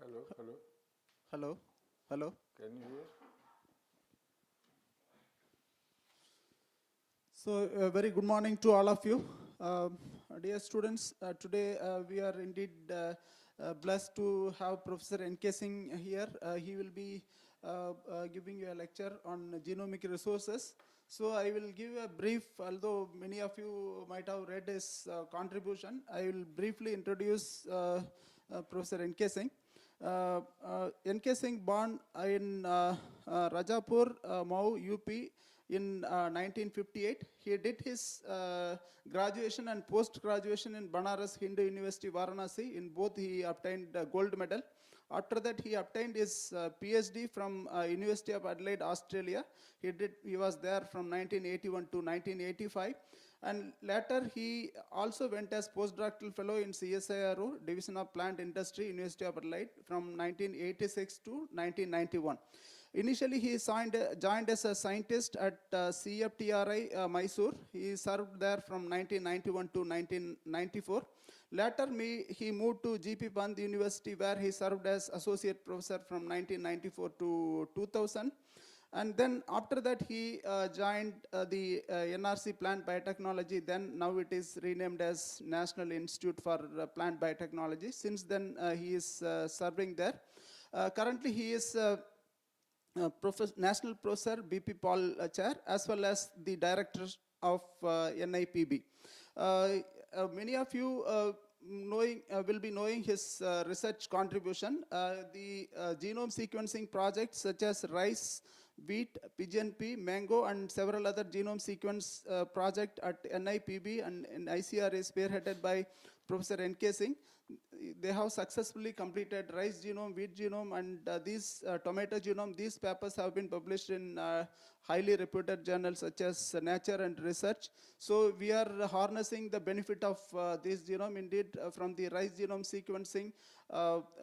Hello, hello. Hello, hello. Can you hear? So, very good morning to all of you. Dear students, today we are indeed blessed to have Professor N.K. Singh here. He will be giving you a lecture on genomic resources. So, I will give a brief, although many of you might have read his contribution, I will briefly introduce Professor N.K. Singh. N.K. Singh born in Rajapur, Mau, UP in 1958. He did his graduation and post-graduation in Banaras Hindu University, Varanasi. In both he obtained a gold medal. After that he obtained his PhD from University of Adelaide, Australia. He was there from 1981 to 1985. And later he also went as postdoctoral fellow in CSIRO, Division of Plant Industry, University of Adelaide from 1986 to 1991. Initially, he joined as a scientist at CFTRI Mysore. He served there from 1991 to 1994. Later, he moved to GP Pant University, where he served as associate professor from 1994 to 2000. And then after that, he joined the NRC Plant Biotechnology. Then now it is renamed as National Institute for Plant Biotechnology. Since then, he is serving there. Currently, he is National Professor BP Paul Chair, as well as the Director of NIPB. Many of you will be knowing his research contribution. The genome sequencing projects such as rice, wheat, pigeon pea, mango, and several other genome sequence project at NIPB and ICR is spearheaded by Professor N.K. Singh. They have successfully completed rice genome, wheat genome, and these tomato genome. These papers have been published in highly reputed journals such as Nature and Research. So we are harnessing the benefit of this genome. Indeed, from the rice genome sequencing,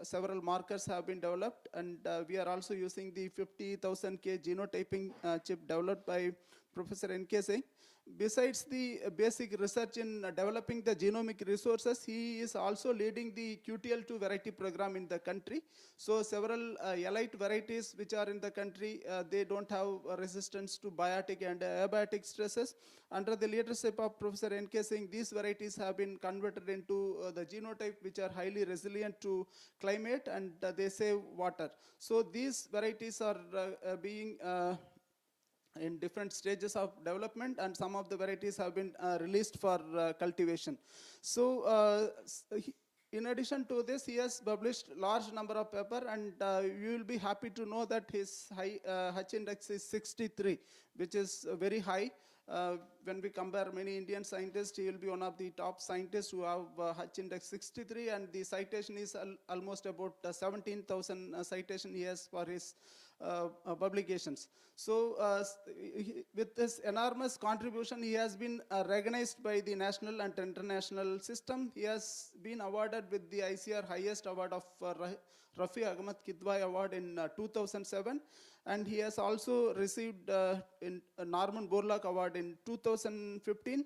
several markers have been developed, and we are also using the 50,000 K genotyping chip developed by Professor N.K. Singh. Besides the basic research in developing the genomic resources, he is also leading the QTL2 variety program in the country. So several elite varieties which are in the country, they don't have resistance to biotic and abiotic stresses. Under the leadership of Professor N.K. Singh, these varieties have been converted into the genotype which are highly resilient to climate, and they save water. So these varieties are being in different stages of development, and some of the varieties have been released for cultivation. So in addition to this, he has published large number of papers, and you will be happy to know that his H index is 63, which is very high. When we compare many Indian scientists, he will be one of the top scientists who have H index 63, and the citation is almost about 17,000 citation he has for his publications. So with this enormous contribution, he has been recognized by the national and international system. He has been awarded with the ICR highest award of Rafi Ahmad Kidwai Award in 2007, and he has also received in Norman Borlaug Award in 2015.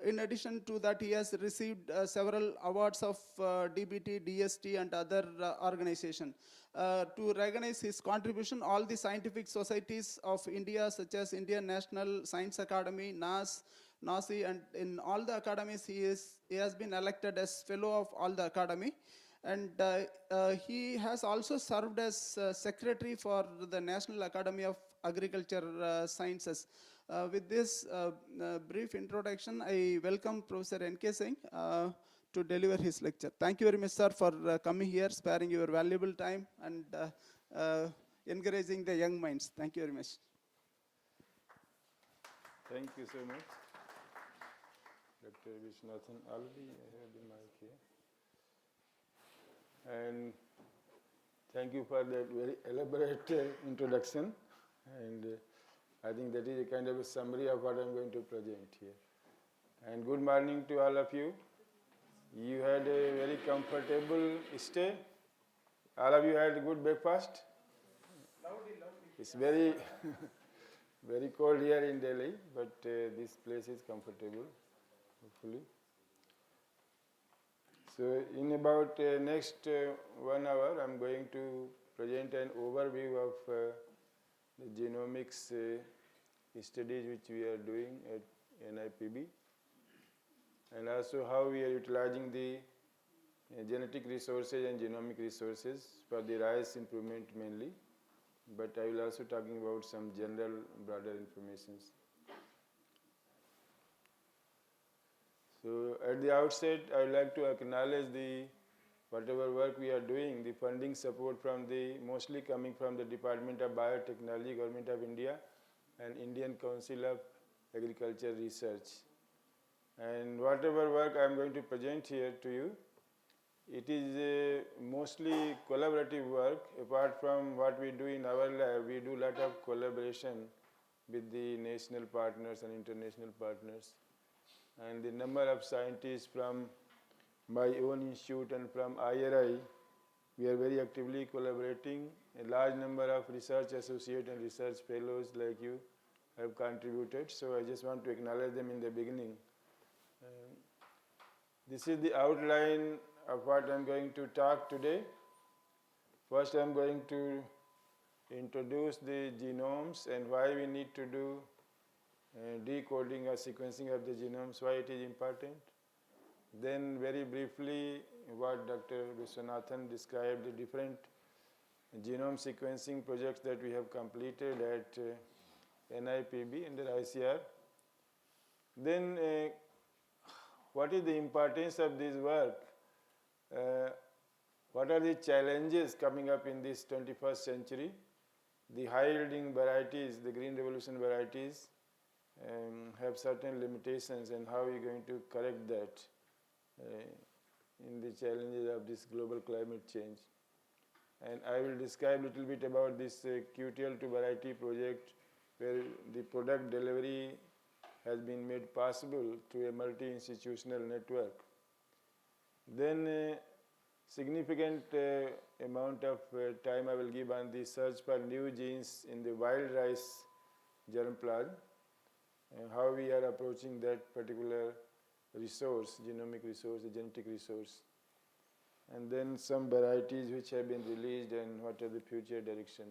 In addition to that, he has received several awards of DBT, DST, and other organizations. To recognize his contribution, all the scientific societies of India, such as Indian National Science Academy, NAS, NASI, and in all the academies, he has been elected as fellow of all the academy. And he has also served as secretary for the National Academy of Agriculture Sciences. With this brief introduction, I welcome Professor N.K. Singh to deliver his lecture. Thank you very much, sir, for coming here, sparing your valuable time and encouraging the young minds. Thank you very much. Thank you so much, Dr. Viswanathan. Already I have the mic here. And thank you for that very elaborate introduction. And I think that is a kind of a summary of what I'm going to present here. And good morning to all of you. You had a very comfortable stay. All of you had a good breakfast. It's very, very cold here in Delhi, but this place is comfortable, hopefully. So in about next 1 hour, I'm going to present an overview of the genomics studies which we are doing at NIPB, and also how we are utilizing the genetic resources and genomic resources for the rice improvement mainly, but I will also talking about some general broader informations. So at the outset, I would like to acknowledge the whatever work we are doing, the funding support from the mostly coming from the Department of Biotechnology, Government of India, and Indian Council of Agriculture Research. And whatever work I am going to present here to you, it is mostly collaborative work. Apart from what we do in our lab, we do a lot of collaboration with the national partners and international partners. And the number of scientists from my own institute and from IRI, we are very actively collaborating. A large number of research associates and research fellows like you have contributed, so I just want to acknowledge them in the beginning. This is the outline of what I am going to talk today. First, I am going to introduce the genomes and why we need to do decoding or sequencing of the genomes, why it is important. Then very briefly what Dr. Viswanathan described, the different genome sequencing projects that we have completed at NIPB under ICR. Then what is the importance of this work? What are the challenges coming up in this 21st century? The high-yielding varieties, the Green Revolution varieties, have certain limitations, and how are you going to correct that in the challenges of this global climate change. And I will describe a little bit about this QTL2 variety project, where the product delivery has been made possible through a multi-institutional network. Then significant amount of time I will give on the search for new genes in the wild rice germplasm, and how we are approaching that particular resource, genomic resource, the genetic resource. And then some varieties which have been released and what are the future direction.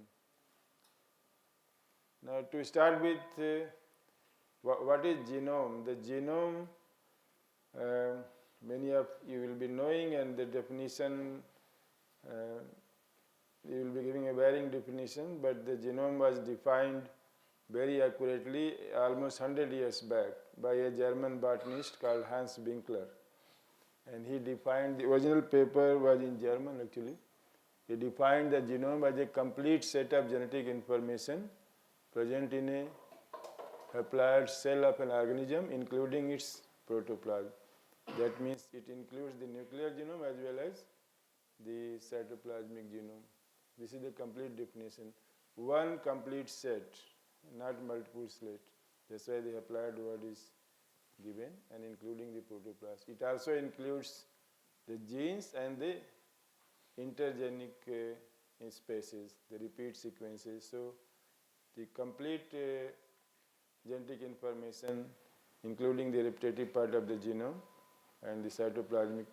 Now to start with, what is genome? The genome, many of you will be knowing, and the definition, you will be giving a varying definition, but the genome was defined very accurately almost 100 years back by a German botanist called Hans Winkler. And he defined, the original paper was in German actually. He defined the genome as a complete set of genetic information present in a haploid cell of an organism, including its protoplasm. That means it includes the nuclear genome as well as the cytoplasmic genome. This is the complete definition. One complete set, not multiple set. That's why the haploid word is given, and including the protoplasm. It also includes the genes and the intergenic species, the repeat sequences. So the complete genetic information, including the repetitive part of the genome and the cytoplasmic,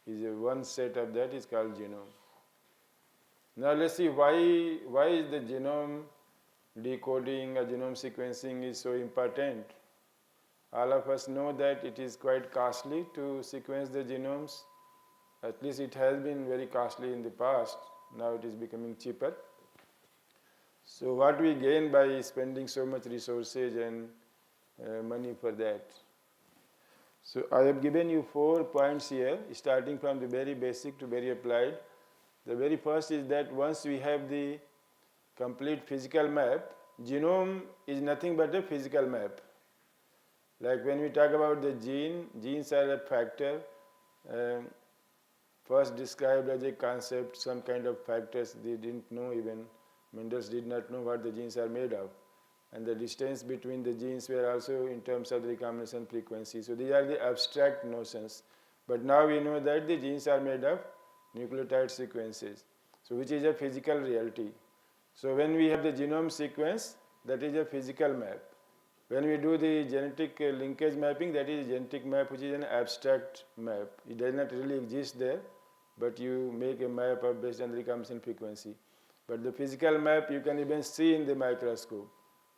is one set of that is called genome. Now let's see why is the genome decoding or genome sequencing is so important. All of us know that it is quite costly to sequence the genomes, At least it has been very costly in the past. Now it is becoming cheaper. So what we gain by spending so much resources and money for that? So I have given you 4 points here, starting from the very basic to very applied. The very first is that once we have the complete physical map, genome is nothing but a physical map. Like when we talk about the genes are a factor, first described as a concept, some kind of factors they didn't know even. Mendel did not know what the genes are made of. And the distance between the genes were also in terms of the recombination frequency. So these are the abstract notions. But now we know that the genes are made of nucleotide sequences, so which is a physical reality. So when we have the genome sequence, that is a physical map. When we do the genetic linkage mapping, that is a genetic map which is an abstract map. It does not really exist there, but you make a map based on the recombination frequency. But the physical map you can even see in the microscope.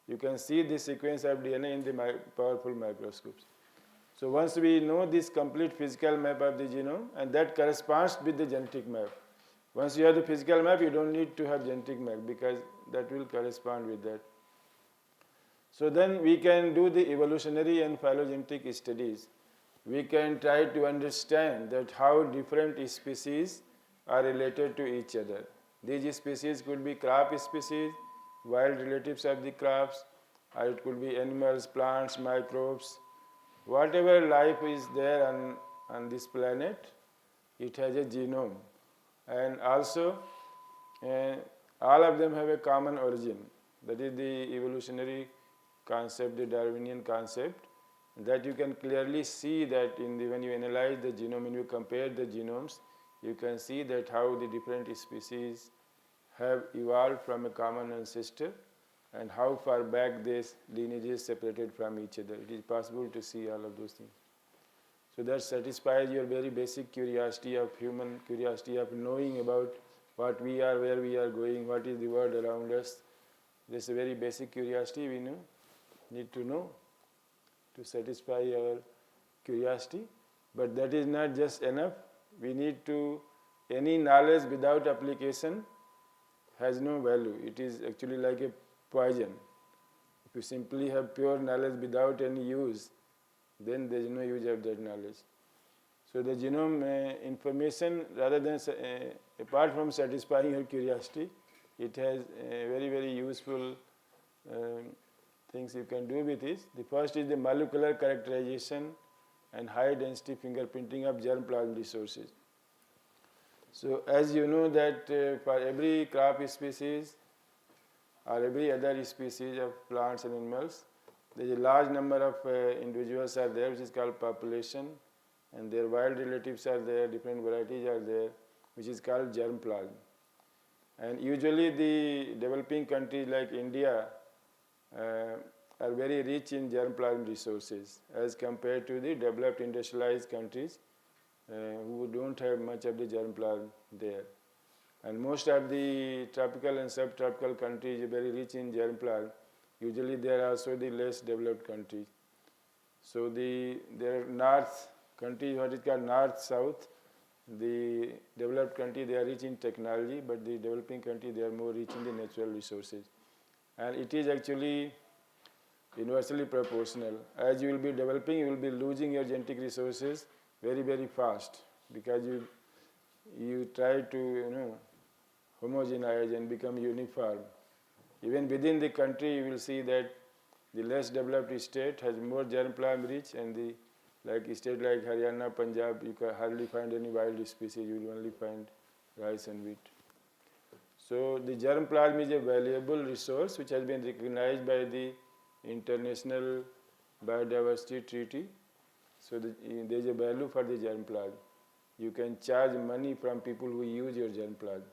You can see the sequence of DNA in the powerful microscopes. So once we know this complete physical map of the genome, and that corresponds with the genetic map. Once you have the physical map, you don't need to have genetic map because that will correspond with that. So then we can do the evolutionary and phylogenetic studies. We can try to understand that how different species are related to each other. These species could be crop species, wild relatives of the crops, or it could be animals, plants, microbes. Whatever life is there on this planet, it has a genome. And also, all of them have a common origin. That is the evolutionary concept, the Darwinian concept, that you can clearly see that when you analyze the genome, when you compare the genomes, you can see that how the different species have evolved from a common ancestor and how far back these lineages separated from each other. It is possible to see all of those things. So that satisfies your very basic curiosity of human curiosity of knowing about what we are, where we are going, what is the world around us. This is a very basic curiosity we need to know to satisfy our curiosity. But that is not just enough. We need to, any knowledge without application has no value. It is actually like a poison. If you simply have pure knowledge without any use, then there is no use of that knowledge. So the genome information, rather than apart from satisfying your curiosity, it has very, very useful things you can do with it. The first is the molecular characterization and high density fingerprinting of germ plasm resources. So as you know that for every crop species or every other species of plants and animals, there is a large number of individuals are there, which is called population, and their wild relatives are there, different varieties are there, which is called germ plasm. And usually the developing countries like India are very rich in germ plasm resources as compared to the developed industrialized countries who don't have much of the germ plasm there. And most of the tropical and subtropical countries are very rich in germ plasm. Usually they are also the less developed countries. So their north countries, what is called north-south, the developed country, they are rich in technology, but the developing country, they are more rich in the natural resources. And it is actually inversely proportional. As you will be developing, you will be losing your genetic resources very, very fast because you try to homogenize and become uniform. Even within the country, you will see that the less developed state has more germ plasm rich, and the state like Haryana, Punjab, you can hardly find any wild species. You will only find rice and wheat. So the germ plasm is a valuable resource which has been recognized by the International Biodiversity Treaty. So there is a value for the germ plasm. You can charge money from people who use your germ plasm.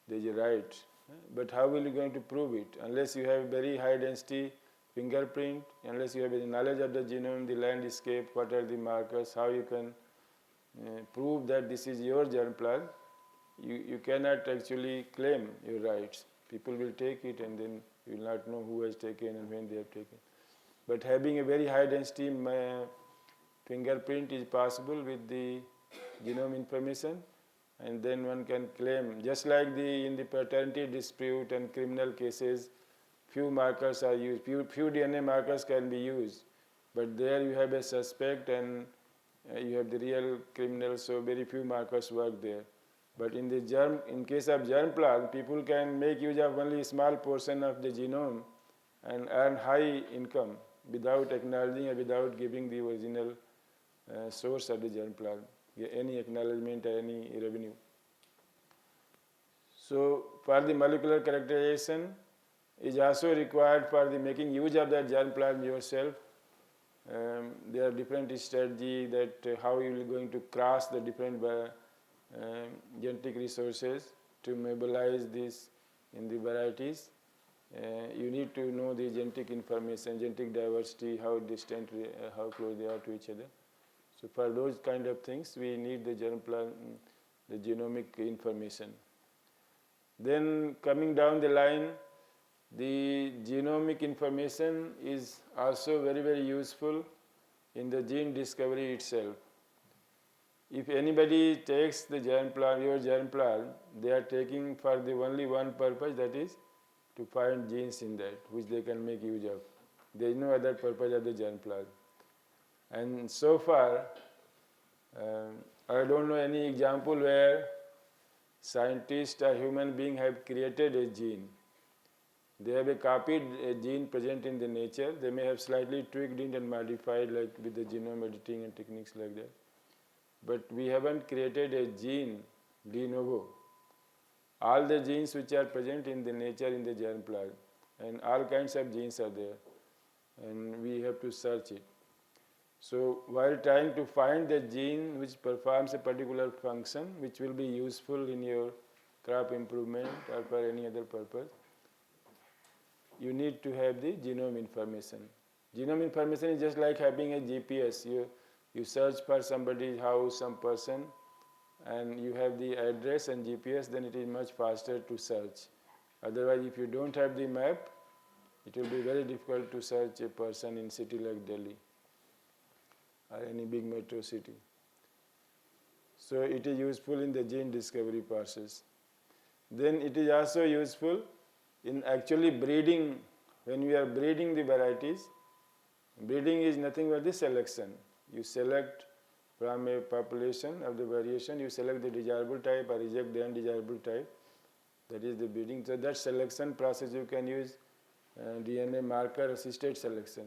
There is a right. But how will you going to prove it? Unless you have very high density fingerprint, unless you have any knowledge of the genome, the landscape, what are the markers, how you can prove that this is your germ plasm, you cannot actually claim your rights. People will take it and then you will not know who has taken and when they have taken. But having a very high density fingerprint is possible with the genome information, and then one can claim, just like in the paternity dispute and criminal cases, few markers are used, few DNA markers can be used, but there you have a suspect and you have the real criminal, so very few markers work there. But in case of germ plasm, people can make use of only a small portion of the genome and earn high income without acknowledging or without giving the original source of the germ plasm, any acknowledgement or any revenue. So for the molecular characterization is also required for the making use of that germ plasm yourself. There are different strategies that how you are going to cross the different genetic resources to mobilize this in the varieties. You need to know the genetic information, genetic diversity, how distant, how close they are to each other. So for those kind of things, we need the germ plasm, the genomic information. Then coming down the line, the genomic information is also very, very useful in the gene discovery itself. If anybody takes the germ plasm, your germ plasm, they are taking for the only one purpose, that is to find genes in that which they can make use of. There is no other purpose of the germ plasm. And so far, I don't know any example where scientists or human beings have created a gene. They have a copied gene present in the nature. They may have slightly tweaked it and modified, like with the genome editing and techniques like that. But we haven't created a gene de novo. All the genes which are present in the nature in the germ plasm, and all kinds of genes are there, and we have to search it. So while trying to find the gene which performs a particular function which will be useful in your crop improvement or for any other purpose, you need to have the genome information. Genome information is just like having a GPS. You search for somebody's house, some person, and you have the address and GPS, then it is much faster to search. Otherwise, if you don't have the map, it will be very difficult to search a person in city like Delhi or any big metro city. So it is useful in the gene discovery process. Then it is also useful in actually breeding. When we are breeding the varieties, breeding is nothing but the selection. You select from a population of the variation, you select the desirable type or reject the undesirable type. That is the breeding. So that selection process you can use DNA marker assisted selection.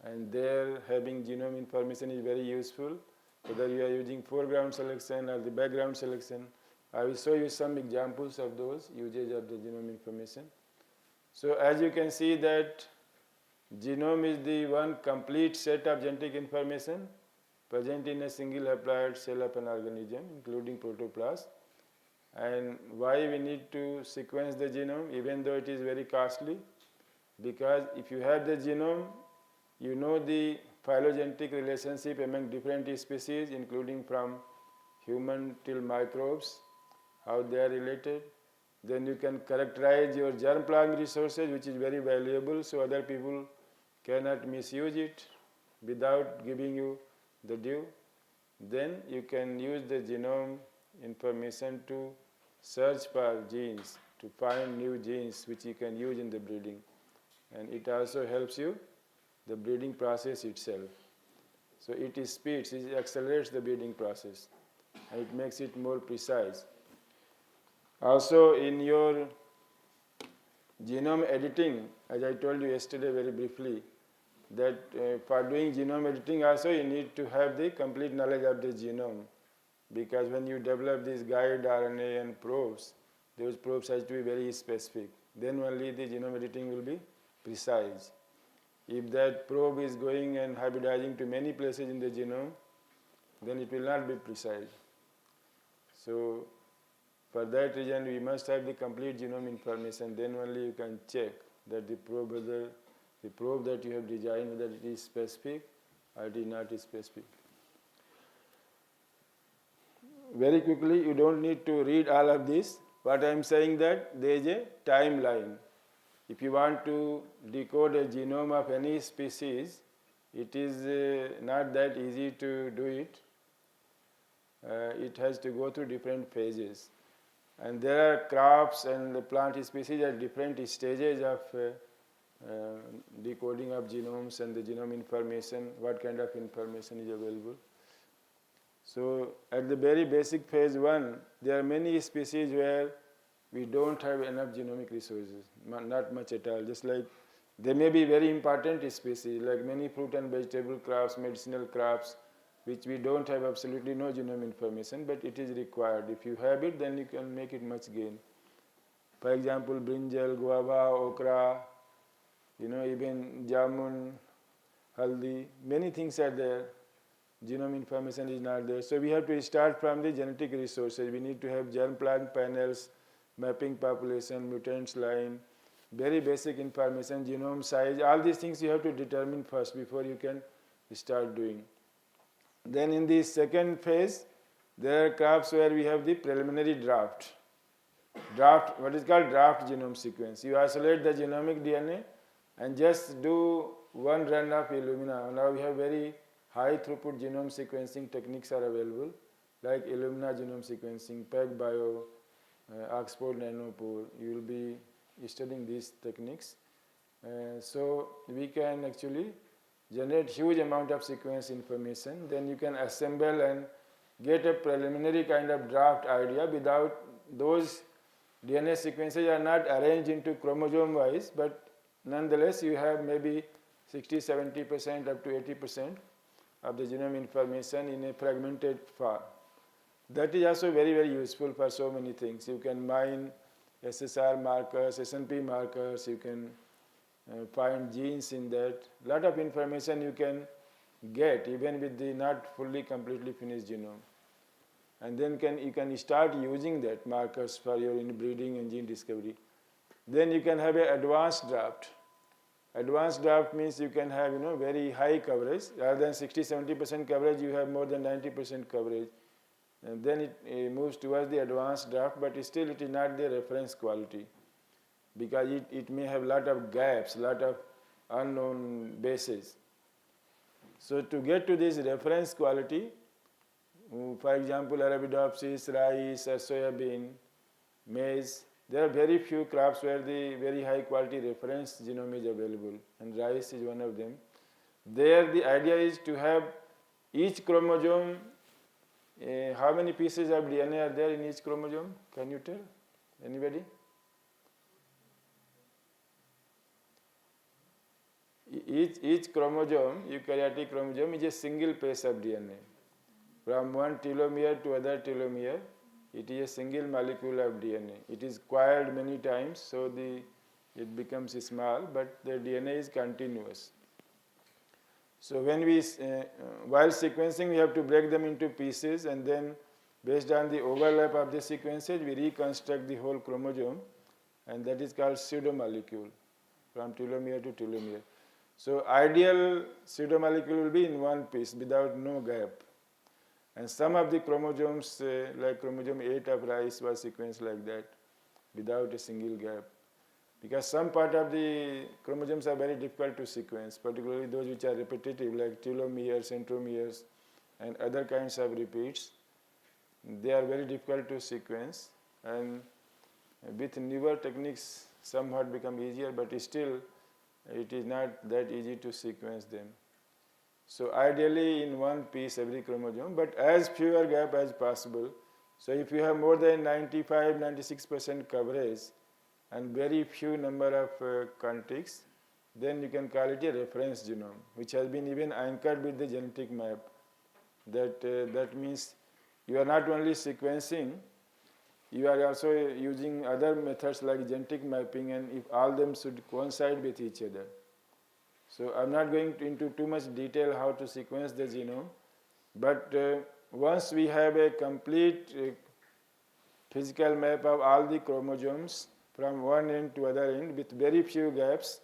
And there having genome information is very useful, whether you are using foreground selection or the background selection. I will show you some examples of those uses of the genome information. So as you can see that genome is the one complete set of genetic information present in a single haploid cell of an organism, including protoplasm. And why we need to sequence the genome, even though it is very costly? Because if you have the genome, you know the phylogenetic relationship among different species, including from human till microbes, how they are related. Then you can characterize your germ plasm resources, which is very valuable, so other people cannot misuse it without giving you the due. Then you can use the genome information to search for genes, to find new genes which you can use in the breeding. And it also helps you the breeding process itself. So it speeds, it accelerates the breeding process, and it makes it more precise. Also in your genome editing, as I told you yesterday very briefly, that for doing genome editing also you need to have the complete knowledge of the genome, because when you develop these guide RNA and probes, those probes have to be very specific. Then only the genome editing will be precise. If that probe is going and hybridizing to many places in the genome, then it will not be precise. So for that reason, we must have the complete genome information. Then only you can check that the probe, whether the probe that you have designed, whether it is specific or it is not specific. Very quickly, you don't need to read all of this. What I am saying that there is a timeline. If you want to decode a genome of any species, it is not that easy to do it. it has to go through different phases. And there are crops and the plant species at different stages of decoding of genomes and the genome information, what kind of information is available. So at the very basic phase 1, there are many species where we don't have enough genomic resources, not much at all. Just like they may be very important species, like many fruit and vegetable crops, medicinal crops, which we don't have absolutely no genome information, but it is required. If you have it, then you can make it much gain. For example, brinjal, guava, okra, even jamun, haldi, many things are there. Genome information is not there. So we have to start from the genetic resources. We need to have germplasm panels, mapping population, mutants line, very basic information, genome size, all these things you have to determine first before you can start doing. Then in the second phase, there are crops where we have the preliminary draft. What is called draft genome sequence. You isolate the genomic DNA and just do one run of Illumina. Now we have very high throughput genome sequencing techniques are available, like Illumina genome sequencing, PacBio, Oxford Nanopore. You will be studying these techniques. So we can actually generate huge amount of sequence information. Then you can assemble and get a preliminary kind of draft idea without those DNA sequences are not arranged into chromosome wise, but nonetheless you have maybe 60-70% up to 80% of the genome information in a fragmented form. That is also very, very useful for so many things. You can mine SSR markers, SNP markers, you can find genes in that. Lot of information you can get even with the not fully completely finished genome. And then you can start using that markers for your inbreeding and gene discovery. Then you can have an advanced draft. Advanced draft means you can have very high coverage. Rather than 60-70% coverage, you have more than 90% coverage. And then it moves towards the advanced draft, but still it is not the reference quality, because it may have lot of gaps, lot of unknown bases. So to get to this reference quality, for example, Arabidopsis, rice, or soybean, maize, there are very few crops where the very high quality reference genome is available, and rice is one of them. There the idea is to have each chromosome, how many pieces of DNA are there in each chromosome? Can you tell? Anybody? Each chromosome, eukaryotic chromosome, is a single piece of DNA. From one telomere to other telomere, it is a single molecule of DNA. It is coiled many times, so it becomes small, but the DNA is continuous. So when while sequencing, we have to break them into pieces, and then based on the overlap of the sequences, we reconstruct the whole chromosome, and that is called pseudomolecule, from telomere to telomere. So ideal pseudomolecule will be in one piece without no gap. And some of the chromosomes, like chromosome 8 of rice, was sequenced like that, without a single gap. Because some part of the chromosomes are very difficult to sequence, particularly those which are repetitive, like telomeres, centromeres, and other kinds of repeats. They are very difficult to sequence, and with newer techniques, somewhat become easier, but still, it is not that easy to sequence them. So ideally in one piece every chromosome, but as fewer gap as possible. So if you have more than 95-96% coverage and very few number of contigs, then you can call it a reference genome, which has been even anchored with the genetic map. That means you are not only sequencing, you are also using other methods like genetic mapping, and if all them should coincide with each other. So I'm not going into too much detail how to sequence the genome, but once we have a complete physical map of all the chromosomes from one end to other end with very few gaps,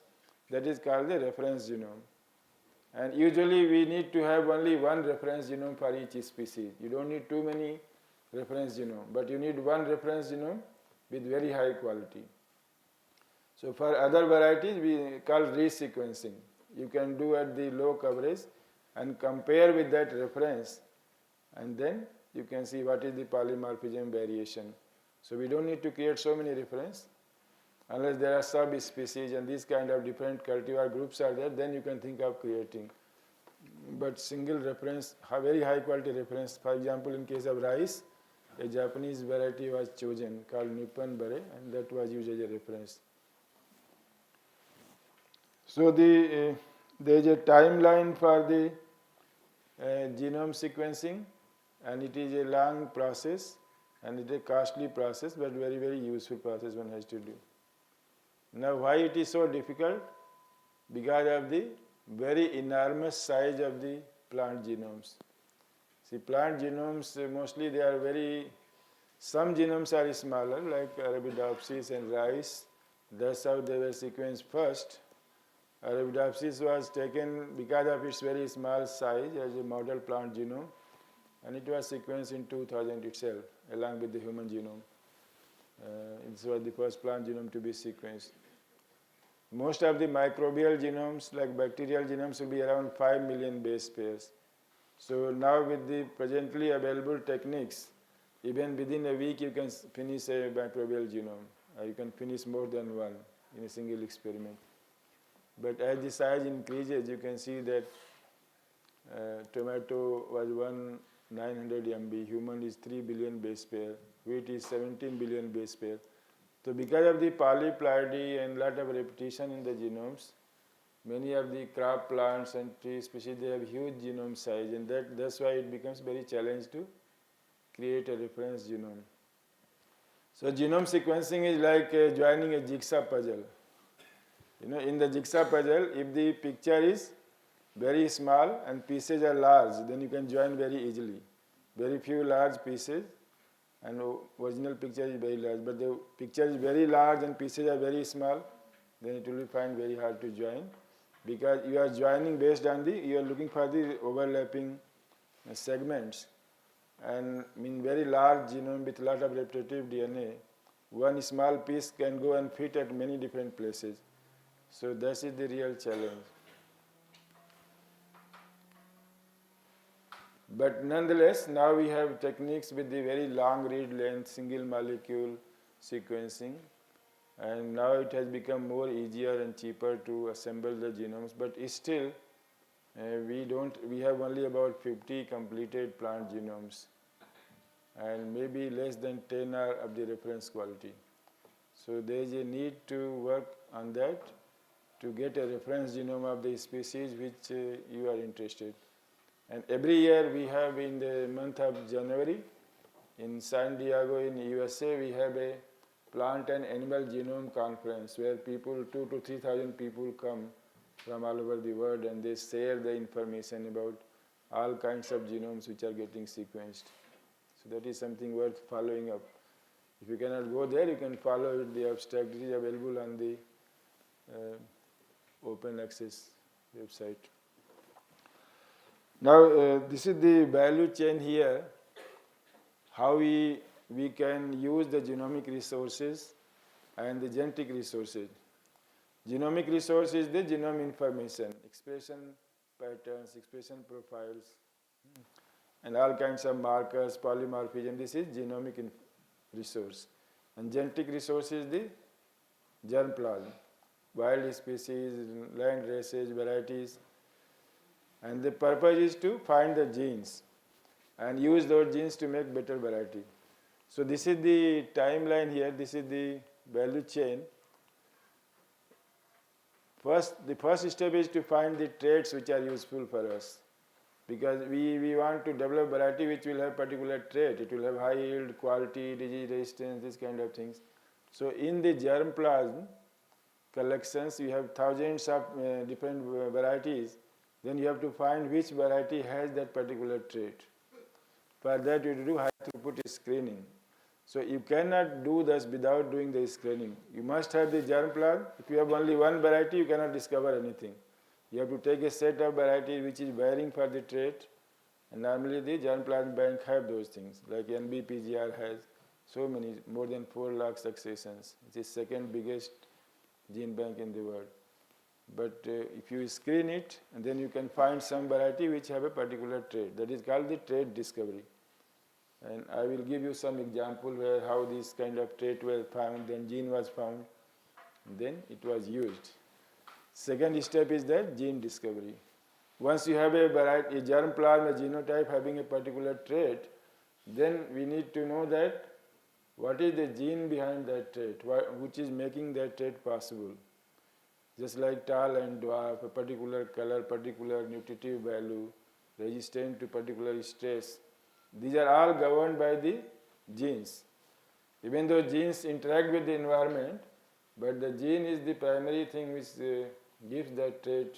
that is called the reference genome. And usually we need to have only one reference genome for each species. You don't need too many reference genome, but you need one reference genome with very high quality. So for other varieties we call resequencing. You can do at the low coverage and compare with that reference, and then you can see what is the polymorphism variation. So we don't need to create so many reference. Unless there are subspecies and these kind of different cultivar groups are there, then you can think of creating. But single reference, very high quality reference, for example, in case of rice, a Japanese variety was chosen called Nippon Bare, and that was used as a reference. So there is a timeline for the genome sequencing, and it is a long process, and it is a costly process, but very, very useful process one has to do. Now, why it is so difficult? Because of the very enormous size of the plant genomes. See, plant genomes, mostly they are some genomes are smaller, like Arabidopsis and rice. That's how they were sequenced first. Arabidopsis was taken because of its very small size as a model plant genome, and it was sequenced in 2000 itself, along with the human genome. It was the first plant genome to be sequenced. Most of the microbial genomes, like bacterial genomes, will be around 5 million base pairs. So now with the presently available techniques, even within a week you can finish a microbial genome. You can finish more than one in a single experiment. But as the size increases, you can see that tomato was 900 MB, human is 3 billion base pair, wheat is 17 billion base pair. So because of the polyploidy and lot of repetition in the genomes, many of the crop plants and tree species, they have huge genome size, and that's why it becomes very challenging to create a reference genome. So genome sequencing is like joining a jigsaw puzzle. In the jigsaw puzzle, if the picture is very small and pieces are large, then you can join very easily. Very few large pieces, and original picture is very large. But the picture is very large and pieces are very small, then it will be find very hard to join, because you are joining based on you are looking for the overlapping segments. And in very large genome with lot of repetitive DNA, one small piece can go and fit at many different places. So that is the real challenge. But nonetheless, now we have techniques with the very long read length, single molecule sequencing, and now it has become more easier and cheaper to assemble the genomes. But still, we have only about 50 completed plant genomes, and maybe less than 10 are of the reference quality. So there is a need to work on that to get a reference genome of the species which you are interested. And every year we have, in the month of January, in San Diego in USA, we have a plant and animal genome conference where 2,000 to 3,000 people come from all over the world, and they share the information about all kinds of genomes which are getting sequenced. So that is something worth following up. If you cannot go there, you can follow the abstract. It is available on the open access website. Now this is the value chain here, how we can use the genomic resources and the genetic resources. Genomic resource is the genome information, expression patterns, expression profiles, and all kinds of markers, polymorphism. This is genomic resource. And genetic resource is the germplasm, wild species, land races, varieties. And the purpose is to find the genes and use those genes to make better variety. So this is the timeline here, this is the value chain. The first step is to find the traits which are useful for us, because we want to develop variety which will have particular trait. It will have high yield, quality, disease resistance, these kind of things. So in the germplasm collections, you have thousands of different varieties. Then you have to find which variety has that particular trait. For that you do high throughput screening. So you cannot do this without doing the screening. You must have the germplasm. If you have only one variety, you cannot discover anything. You have to take a set of varieties which is varying for the trait, and normally the germplasm bank have those things. Like NBPGR has so many, more than 4 lakh successions. It is second biggest gene bank in the world. But if you screen it, and then you can find some variety which have a particular trait. That is called the trait discovery. And I will give you some example where how this kind of trait was found, then gene was found, then it was used. Second step is that gene discovery. Once you have a germ plasm, a genotype having a particular trait, then we need to know that what is the gene behind that trait, which is making that trait possible. Just like tall and dwarf, a particular color, particular nutritive value, resistant to particular stress. These are all governed by the genes. Even though genes interact with the environment, but the gene is the primary thing which gives that trait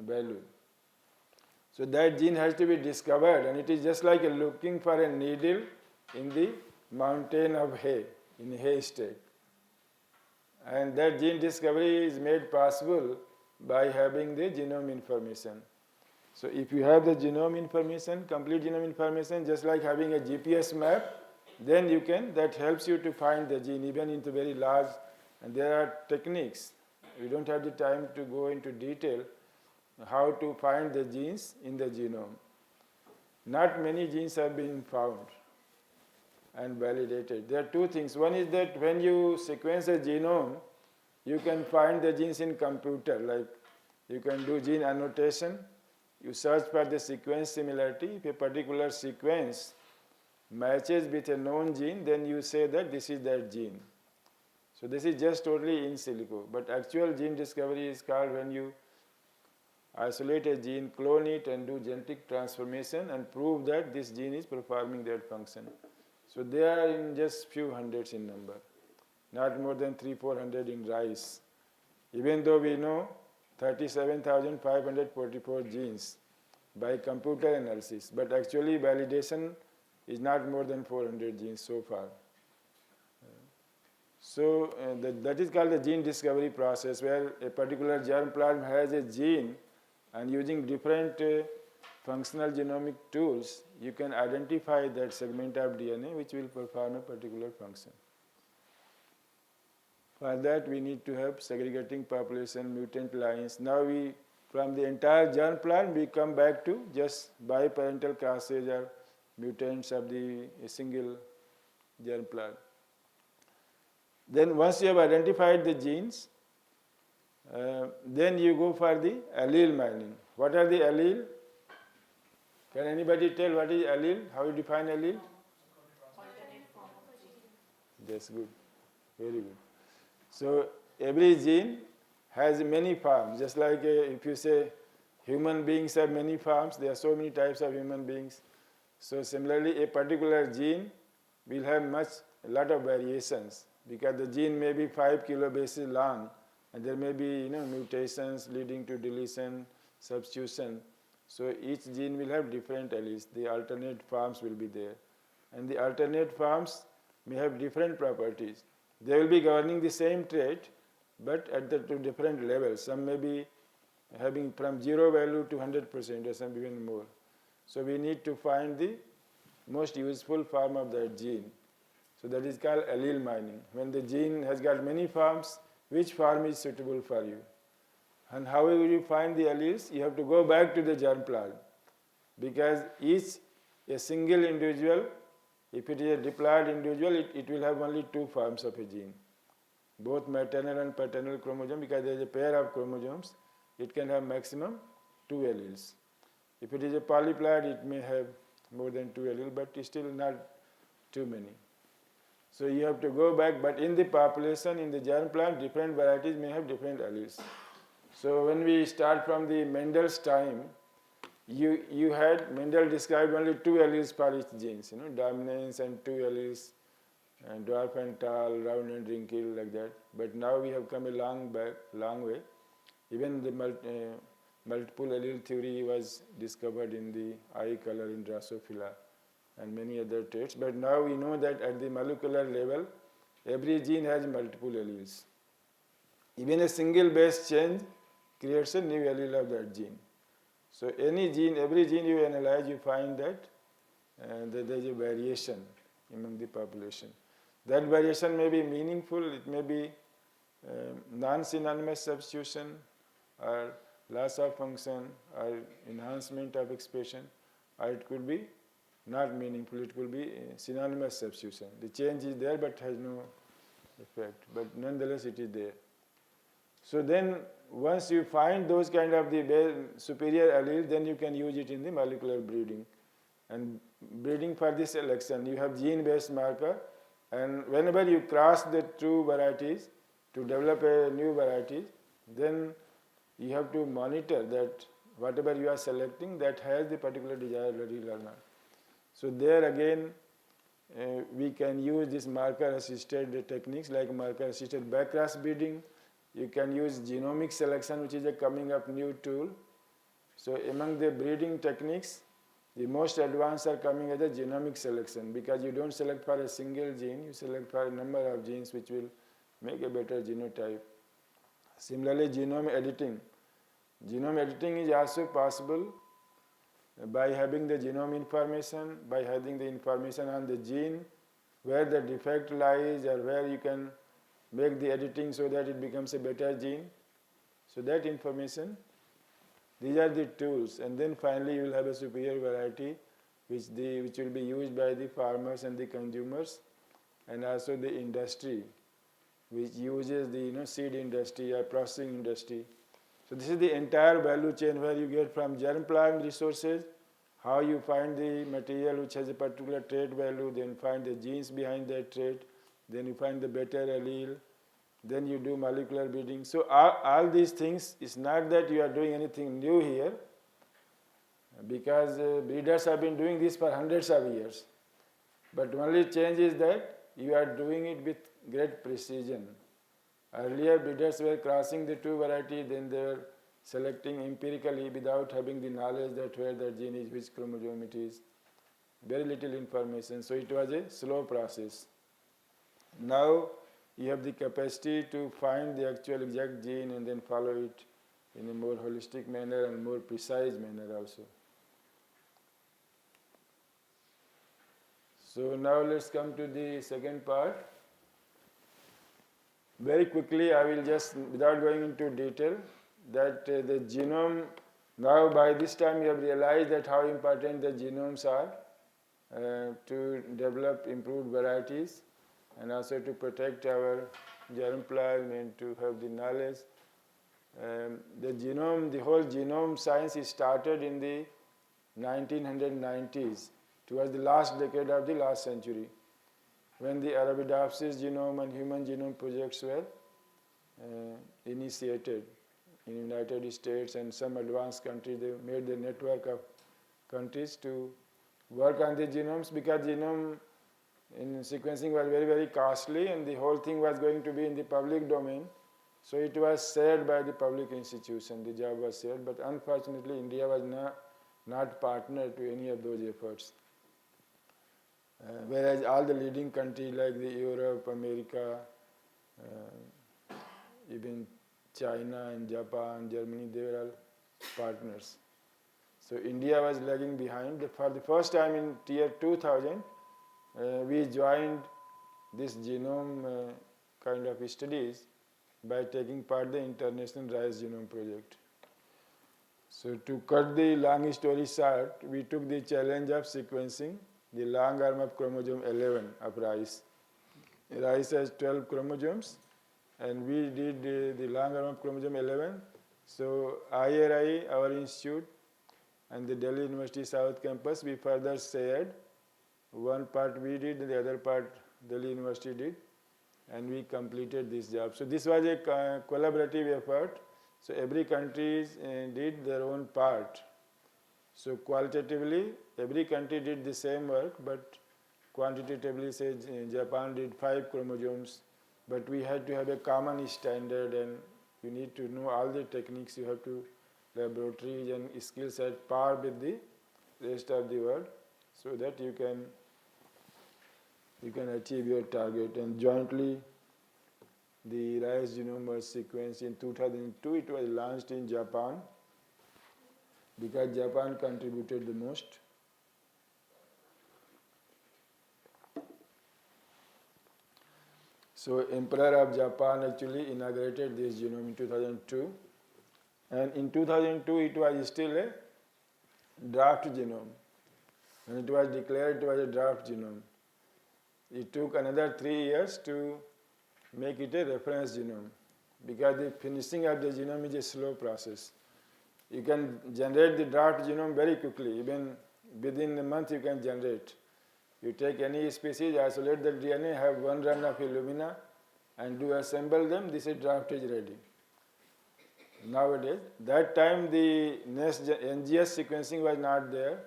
value. So that gene has to be discovered, and it is just like looking for a needle in the mountain of hay, in a haystack. And that gene discovery is made possible by having the genome information. So if you have the genome information, complete genome information, just like having a GPS map, then you can, that helps you to find the gene even into very large, and there are techniques. We don't have the time to go into detail how to find the genes in the genome. Not many genes have been found and validated. There are two things. One is that when you sequence a genome, you can find the genes in computer, like you can do gene annotation. You search for the sequence similarity. If a particular sequence matches with a known gene, then you say that this is that gene. So this is just totally in silico. But actual gene discovery is called when you isolate a gene, clone it, and do genetic transformation and prove that this gene is performing that function. So they are in just few hundreds in number, not more than 300-400 in rice. Even though we know 37,544 genes by computer analysis, but actually validation is not more than 400 genes so far. So that is called the gene discovery process, where a particular germplasm has a gene, and using different functional genomic tools, you can identify that segment of DNA which will perform a particular function. For that, we need to have segregating population, mutant lines. Now from the entire germplasm, we come back to just biparental crosses or mutants of a single germplasm. Then once you have identified the genes, then you go for the allele mining. What are the allele? Can anybody tell what is allele? How you define allele? That's good. Very good. So every gene has many forms. Just like if you say human beings have many forms, there are so many types of human beings. So similarly, a particular gene will have a lot of variations, because the gene may be 5 kilobases long, and there may be mutations leading to deletion, substitution. So each gene will have different alleles. The alternate forms will be there. And the alternate forms may have different properties. They will be governing the same trait, but at the two different levels. Some may be having from 0 value to 100%, or some even more. So we need to find the most useful form of that gene. So that is called allele mining. When the gene has got many forms, which form is suitable for you? And how will you find the alleles? You have to go back to the germplasm, because a single individual, if it is a diploid individual, it will have only 2 forms of a gene, both maternal and paternal chromosome. Because there is a pair of chromosomes, it can have maximum 2 alleles. If it is a polyploid, it may have more than 2 alleles, but still not too many. So you have to go back, but in the population, in the germplasm, different varieties may have different alleles. So when we start from the Mendel's time, Mendel described only 2 alleles for each genes, dominance and 2 alleles, and dwarf and tall, round and wrinkled, like that. But now we have come a long way. Even the multiple allele theory was discovered in the eye color in Drosophila and many other traits. But now we know that at the molecular level, every gene has multiple alleles. Even a single base change creates a new allele of that gene. So every gene you analyze, you find that there is a variation among the population. That variation may be meaningful, it may be non-synonymous substitution, or loss of function, or enhancement of expression, or it could be not meaningful. It will be synonymous substitution. The change is there but has no effect, but nonetheless it is there. So then once you find those kind of the superior allele, then you can use it in the molecular breeding. And breeding for this selection, you have gene-based marker, and whenever you cross the two varieties to develop a new variety, then you have to monitor that whatever you are selecting that has the particular desired allele or not. So there again, we can use this marker-assisted techniques like marker-assisted backcross breeding. You can use genomic selection, which is a coming up new tool. So among the breeding techniques, the most advanced are coming as a genomic selection, because you don't select for a single gene, you select for a number of genes which will make a better genotype. Similarly, genome editing. Genome editing is also possible by having the genome information, by having the information on the gene, where the defect lies or where you can make the editing so that it becomes a better gene. So that information, these are the tools, and then finally you will have a superior variety which will be used by the farmers and the consumers, and also the industry which uses the seed industry or processing industry. So this is the entire value chain where you get from germplasm resources, how you find the material which has a particular trait value, then find the genes behind that trait, then you find the better allele, then you do molecular breeding. So all these things, it's not that you are doing anything new here, because breeders have been doing this for hundreds of years. But only change is that you are doing it with great precision. Earlier breeders were crossing the two varieties, then they were selecting empirically without having the knowledge that where the gene is, which chromosome it is. Very little information, so it was a slow process. Now you have the capacity to find the actual exact gene and then follow it in a more holistic manner and more precise manner also. So now let's come to the second part. Very quickly, I will just, without going into detail, that the genome, now by this time you have realized that how important the genomes are to develop improved varieties and also to protect our germplasm and to have the knowledge. The genome, the whole genome science is started in the 1990s, towards the last decade of the last century, when the Arabidopsis genome and human genome projects were initiated in United States and some advanced countries. They made the network of countries to work on the genomes, because genome in sequencing was very, very costly and the whole thing was going to be in the public domain. So it was shared by the public institution, the job was shared, but unfortunately India was not partner to any of those efforts. Whereas all the leading countries like the Europe, America, even China and Japan, Germany, they were all partners. So India was lagging behind. For the first time in year 2000, we joined this genome kind of studies by taking part in the International Rice Genome Project. So to cut the long story short, we took the challenge of sequencing the long arm of chromosome 11 of rice. Rice has 12 chromosomes, and we did the long arm of chromosome 11. So IRI, our institute, and the Delhi University South Campus, we further shared. One part we did, the other part Delhi University did, and we completed this job. So this was a collaborative effort. So every country did their own part. So qualitatively, every country did the same work, but quantitatively, say Japan did 5 chromosomes, but we had to have a common standard, and you need to know all the techniques. You have to laboratories and skills at par with the rest of the world, so that you can achieve your target. And jointly, the rice genome was sequenced in 2002. It was launched in Japan, because Japan contributed the most. So Emperor of Japan actually inaugurated this genome in 2002. And in 2002 it was still a draft genome. and it was declared it was a draft genome. It took another 3 years to make it a reference genome, because the finishing of the genome is a slow process. You can generate the draft genome very quickly, even within a month you can generate. You take any species, isolate the DNA, have one run of Illumina, and do assemble them, this is draft is ready. Nowadays, that time the next NGS sequencing was not there.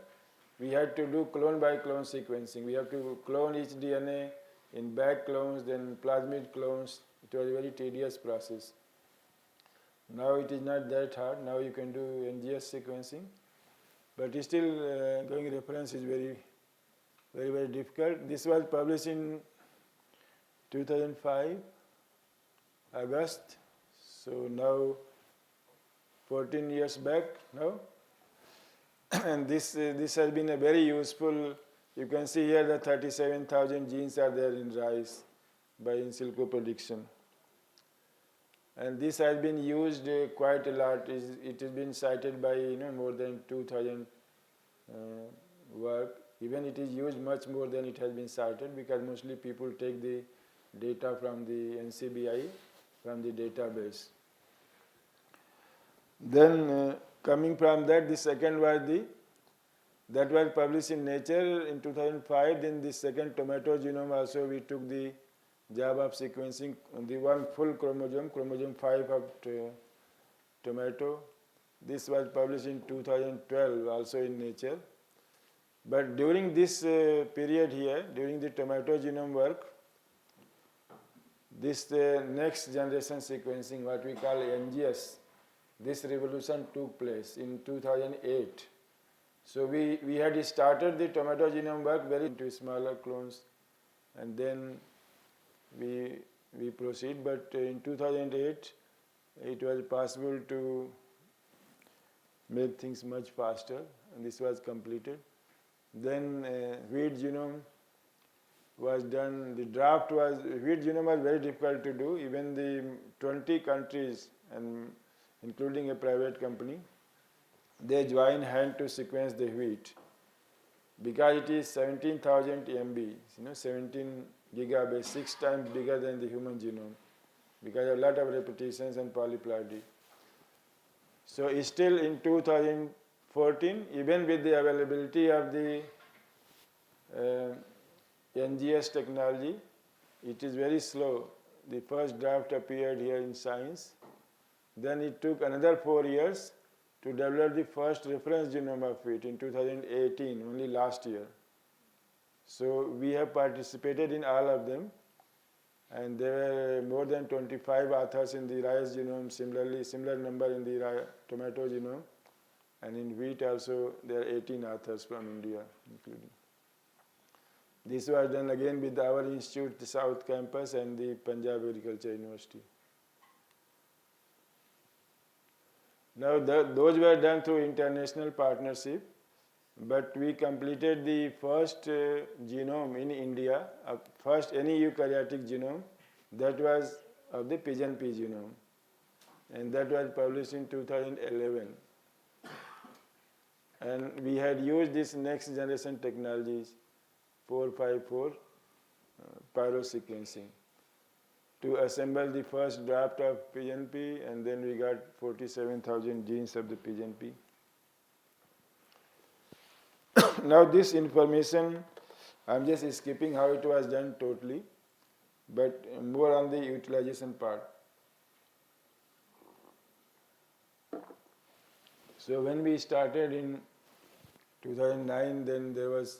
We had to do clone by clone sequencing. We have to clone each DNA in back clones, then plasmid clones. It was a very tedious process. Now it is not that hard. Now you can do NGS sequencing, but still going reference is very difficult. This was published in 2005, August. So now 14 years back now. And this has been a very useful, you can see here the 37,000 genes are there in rice by in silico prediction. And this has been used quite a lot. It has been cited by more than 2,000 work. Even it is used much more than it has been cited, because mostly people take the data from the NCBI, from the database. Then coming from that, the second was that was published in Nature in 2005. Then the second tomato genome also we took the job of sequencing the one full chromosome, chromosome 5 of tomato. This was published in 2012 also in Nature. But during this period here, during the tomato genome work, this next generation sequencing, what we call NGS, this revolution took place in 2008. So we had started the tomato genome work very into smaller clones, and then we proceed. But in 2008, it was possible to make things much faster, and this was completed. Then wheat genome was done. The draft was, wheat genome was very difficult to do. Even the 20 countries, and including a private company, they join hand to sequence the wheat, because it is 17,000 MB, 17 gigabase, 6 times bigger than the human genome, because of a lot of repetitions and polyploidy. So still in 2014, even with the availability of the NGS technology, it is very slow. The first draft appeared here in Science. Then it took another 4 years to develop the first reference genome of wheat in 2018, only last year. So we have participated in all of them, and there were more than 25 authors in the rice genome, similar number in the tomato genome, and in wheat also there are 18 authors from India including. This was done again with our institute, the South Campus, and the Punjab Agriculture University. Now those were done through international partnership, but we completed the first genome in India, first any eukaryotic genome, that was of the pigeon pea genome, and that was published in 2011. And we had used this next generation technologies, 454 pyro sequencing, to assemble the first draft of pigeon pea, and then we got 47,000 genes of the pigeon pea. Now this information, I'm just skipping how it was done totally, but more on the utilization part. So when we started in 2009, then there was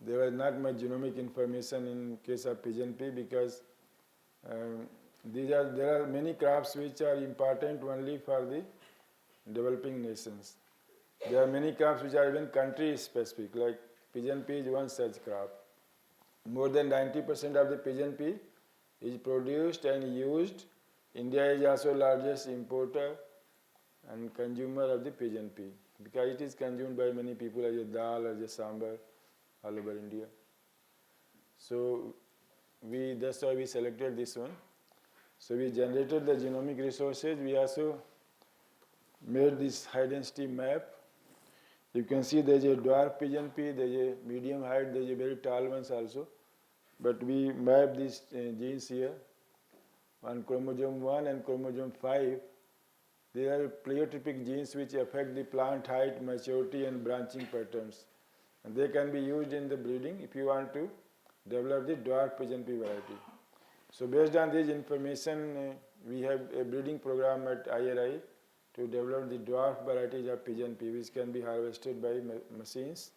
not much genomic information in case of pigeon pea, because there are many crops which are important only for the developing nations. There are many crops which are even country specific, like pigeon pea is one such crop. More than 90% of the pigeon pea is produced and used. India is also largest importer and consumer of the pigeon pea, because it is consumed by many people as a dal, as a sambar, all over India. So that's why we selected this one. So we generated the genomic resources. We also made this high density map. You can see there is a dwarf pigeon pea, there is a medium height, there is a very tall ones also. But we map these genes here on chromosome 1 and chromosome 5. They are pleiotropic genes which affect the plant height, maturity and branching patterns. And they can be used in the breeding if you want to develop the dwarf pigeon pea variety. So based on this information, we have a breeding program at IRI to develop the dwarf varieties of pigeon pea which can be harvested by machines.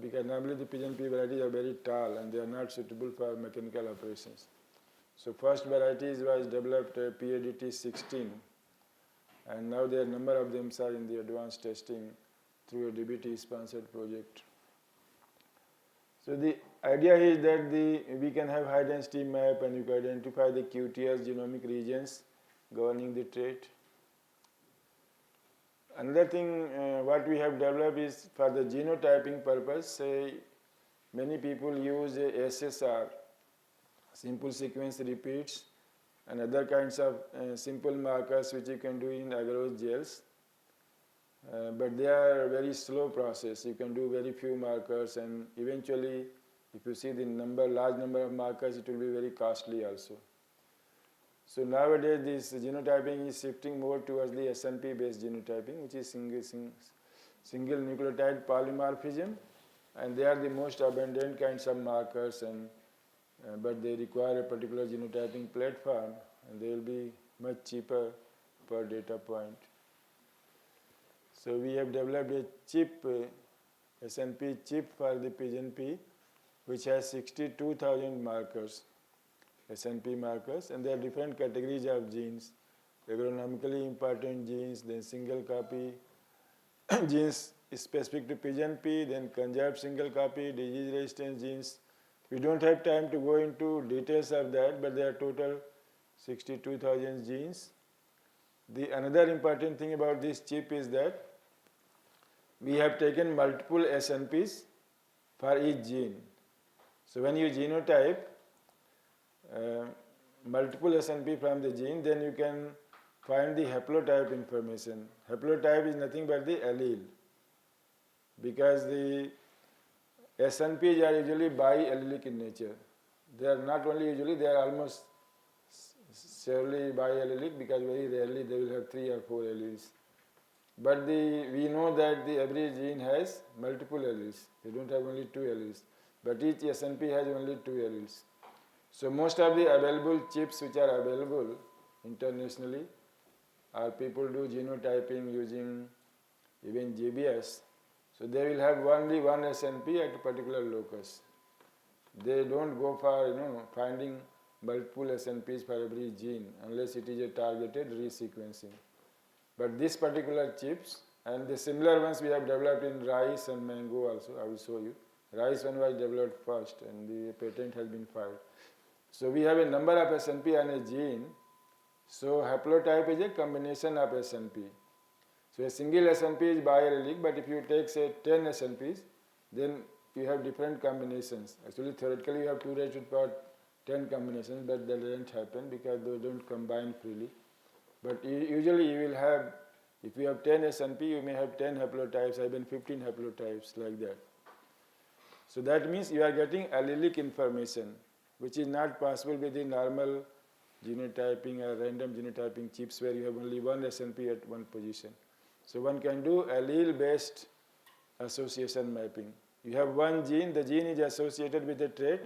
Because normally the pigeon pea varieties are very tall and they are not suitable for mechanical operations. So first varieties was developed PADT 16, and now there are number of them are in the advanced testing through a DBT sponsored project. So the idea is that we can have high density map and you can identify the QTS genomic regions governing the trait. Another thing what we have developed is for the genotyping purpose, many people use SSR, simple sequence repeats, and other kinds of simple markers which you can do in agarose gels. But they are very slow process. You can do very few markers, and eventually if you see the large number of markers, it will be very costly also. So nowadays this genotyping is shifting more towards the SNP based genotyping, which is single nucleotide polymorphism, and they are the most abundant kinds of markers, and but they require a particular genotyping platform and they will be much cheaper per data point. So we have developed a chip, SNP chip for the pigeon pea, which has 62,000 markers, SNP markers, and there are different categories of genes, agronomically important genes, then single copy genes specific to pigeon pea, then conserved single copy, disease resistance genes. We don't have time to go into details of that, but there are total 62,000 genes. Another important thing about this chip is that we have taken multiple SNPs for each gene. So when you genotype multiple SNP from the gene, then you can find the haplotype information. Haplotype is nothing but the allele, because the SNPs are usually biallelic in nature. They are not only usually, they are almost surely biallelic, because very rarely they will have 3 or 4 alleles. But we know that every gene has multiple alleles. They don't have only 2 alleles. But each SNP has only 2 alleles. So most of the available chips which are available internationally, or people do genotyping using even GBS, so they will have only one SNP at a particular locus. They don't go for finding multiple SNPs for every gene unless it is a targeted resequencing. But this particular chips and the similar ones we have developed in rice and mango also, I will show you. Rice one was developed first and the patent has been filed. So we have a number of SNP on a gene. So haplotype is a combination of SNP. So a single SNP is biallelic, but if you take say 10 SNPs, then you have different combinations. Actually theoretically you have 2 raised to the power 10 combinations, but that doesn't happen because they don't combine freely. But usually you will have, if you have 10 SNP, you may have 10 haplotypes, even 15 haplotypes like that. So that means you are getting allelic information, which is not possible with the normal genotyping or random genotyping chips where you have only one SNP at one position. So one can do allele-based association mapping. You have one gene, the gene is associated with a trait,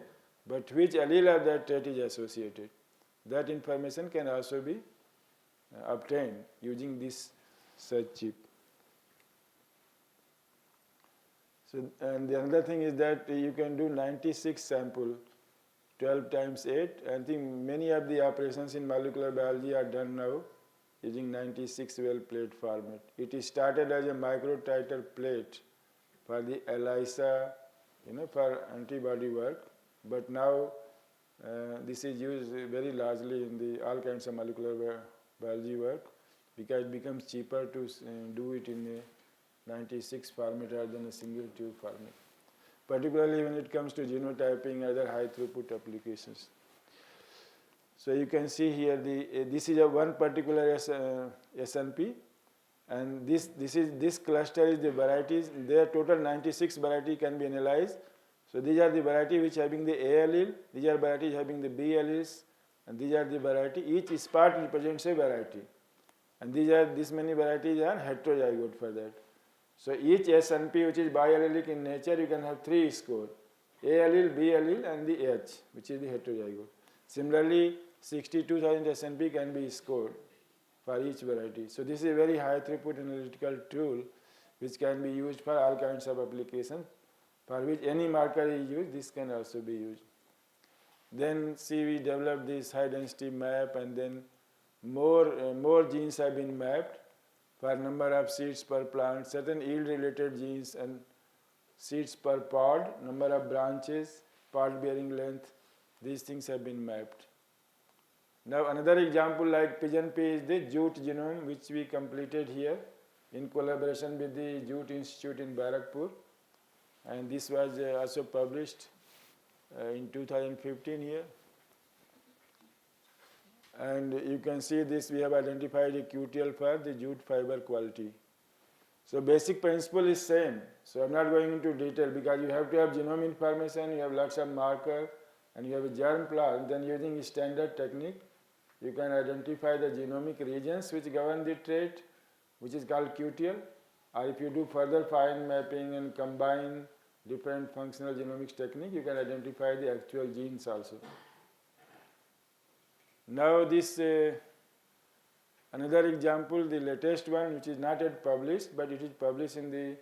but which allele of that trait is associated. That information can also be obtained using this such chip. So, and the other thing is that you can do 96 sample, 12 times 8. I think many of the operations in molecular biology are done now using 96 well plate format. It is started as a microtiter plate for the ELISA, for antibody work, but now this is used very largely in all kinds of molecular biology work, because it becomes cheaper to do it in a 96 format rather than a single tube format, particularly when it comes to genotyping, other high throughput applications. So you can see here this is one particular SNP, And this cluster is the varieties. Their total 96 variety can be analyzed. So these are the variety which having the A allele, these are varieties having the B alleles, and these are the variety. Each spot represents a variety, and this many varieties are heterozygote for that. So each S and P which is biallelic in nature, you can have 3 score: A allele, B allele, and the H, which is the heterozygote. Similarly, 62,000 S and P can be scored for each variety. So this is a very high throughput analytical tool which can be used for all kinds of applications, for which any marker is used, this can also be used. Then see, we developed this high density map, and then more genes have been mapped for number of seeds per plant, certain yield related genes, and seeds per pod, number of branches, pod bearing length, these things have been mapped. Now another example like pigeon pea is the jute genome, which we completed here in collaboration with the Jute Institute in Barakpur, and this was also published in 2015 here. And you can see this, we have identified a QTL for the jute fiber quality. So basic principle is same. So I'm not going into detail because you have to have genome information, you have lots of marker, and you have a germ plot. Then using a standard technique, you can identify the genomic regions which govern the trait, which is called QTL. Or if you do further fine mapping and combine different functional genomics technique, you can identify the actual genes also. Now this another example, the latest one, which is not yet published, but it is published in the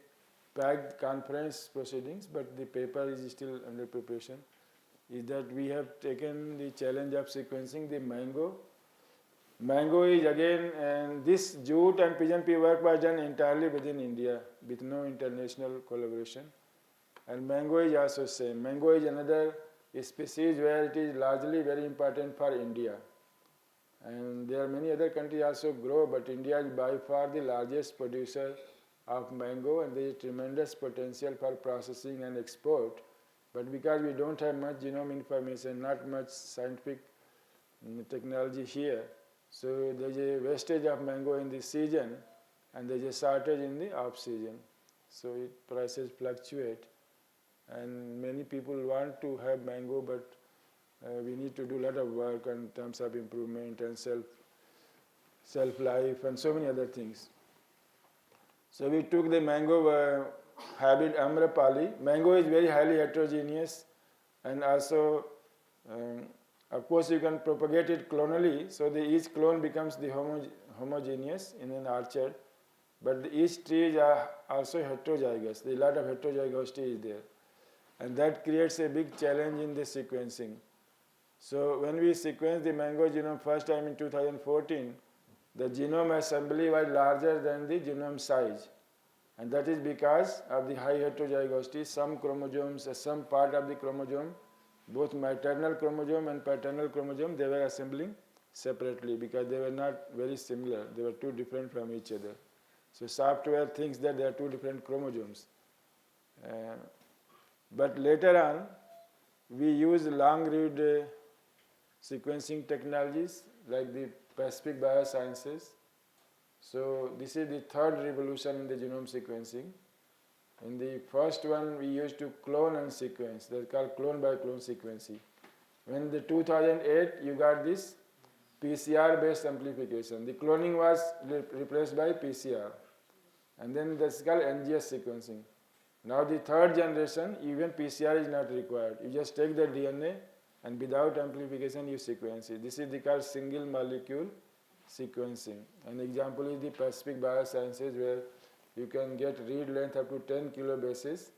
PAG conference proceedings, but the paper is still under preparation, is that we have taken the challenge of sequencing the mango. Mango is again, and this jute and pigeon pea work was done entirely within India with no international collaboration. And mango is also same. Mango is another species where it is largely very important for India. And there are many other countries also grow, but India is by far the largest producer of mango, and there is tremendous potential for processing and export. But because we don't have much genome information, not much scientific technology here, so there is a wastage of mango in the season, and there is a shortage in the off season. So prices fluctuate, and many people want to have mango, but we need to do a lot of work in terms of improvement and shelf life and so many other things. So we took the mango hybrid Amrapali. Mango is very highly heterogeneous, and also of course you can propagate it clonally, so each clone becomes the homogeneous in an orchard, but each tree is also heterozygous. There is a lot of heterozygosity is there, and that creates a big challenge in the sequencing. So when we sequenced the mango genome first time in 2014, the genome assembly was larger than the genome size, and that is because of the high heterozygosity. Some chromosomes, some part of the chromosome, both maternal chromosome and paternal chromosome, they were assembling separately because they were not very similar. They were too different from each other. So software thinks that they are two different chromosomes. But later on, we use long read sequencing technologies like the Pacific Biosciences. So this is the third revolution in the genome sequencing. In the first one, we used to clone and sequence. That's called clone by clone sequencing. When the 2008, you got this PCR-based amplification. The cloning was replaced by PCR. And then that's called NGS sequencing. Now the third generation, even PCR is not required. You just take the DNA and without amplification you sequence it. This is called single molecule sequencing. An example is the Pacific Biosciences, where you can get read length up to 10 kilobases,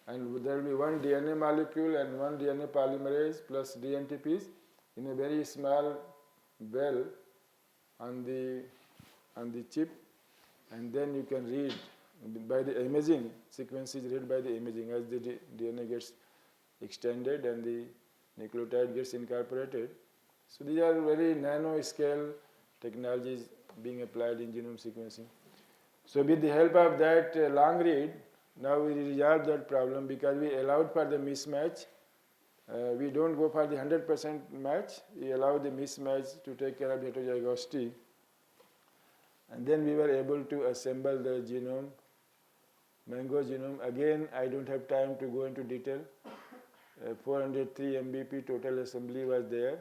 and there will be one DNA molecule and one DNA polymerase plus DNTPs in a very small well on the chip, and then you can read by the imaging. Sequence is read by the imaging as the DNA gets extended and the nucleotide gets incorporated. So these are very nano scale technologies being applied in genome sequencing. So with the help of that long read, now we resolve that problem because we allowed for the mismatch. We don't go for the 100% match. We allow the mismatch to take care of heterozygosity. And then we were able to assemble the genome, mango genome. Again, I don't have time to go into detail. 403 mbp total assembly was there.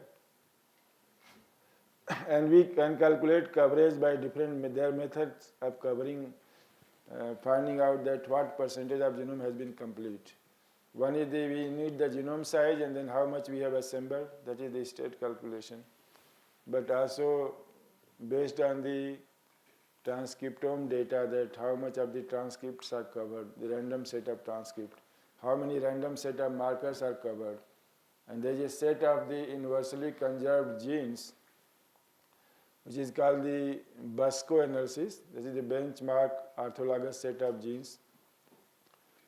And we can calculate coverage by different, there are methods of covering, finding out that what percentage of genome has been complete. One is we need the genome size and then how much we have assembled, that is the state calculation. But also based on the transcriptome data, that how much of the transcripts are covered, the random set of transcript, how many random set of markers are covered. And there is a set of the inversely conserved genes which is called the BUSCO analysis. This is the benchmark orthologous set of genes.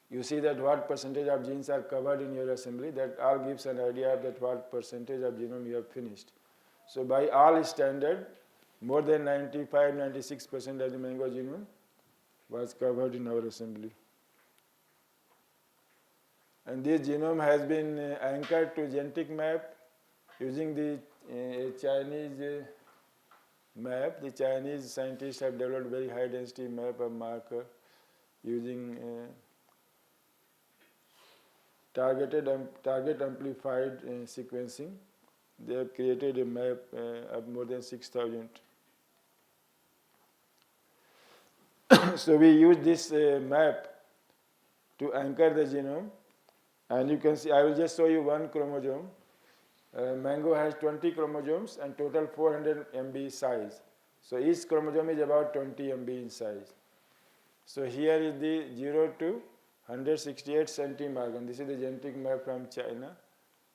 You see that what percentage of genes are covered in your assembly, that all gives an idea of that what percentage of genome you have finished. So by all standard, more than 95-96% of the mango genome was covered in our assembly. And this genome has been anchored to genetic map using the Chinese map. The Chinese scientists have developed very high density map of marker using target amplified sequencing. They have created a map of more than 6,000. So we use this map to anchor the genome, and you can see, I will just show you one chromosome. Mango has 20 chromosomes and total 400 MB size. So each chromosome is about 20 MB in size. So here is the 0 to 168 centimorgan. This is the genetic map from China.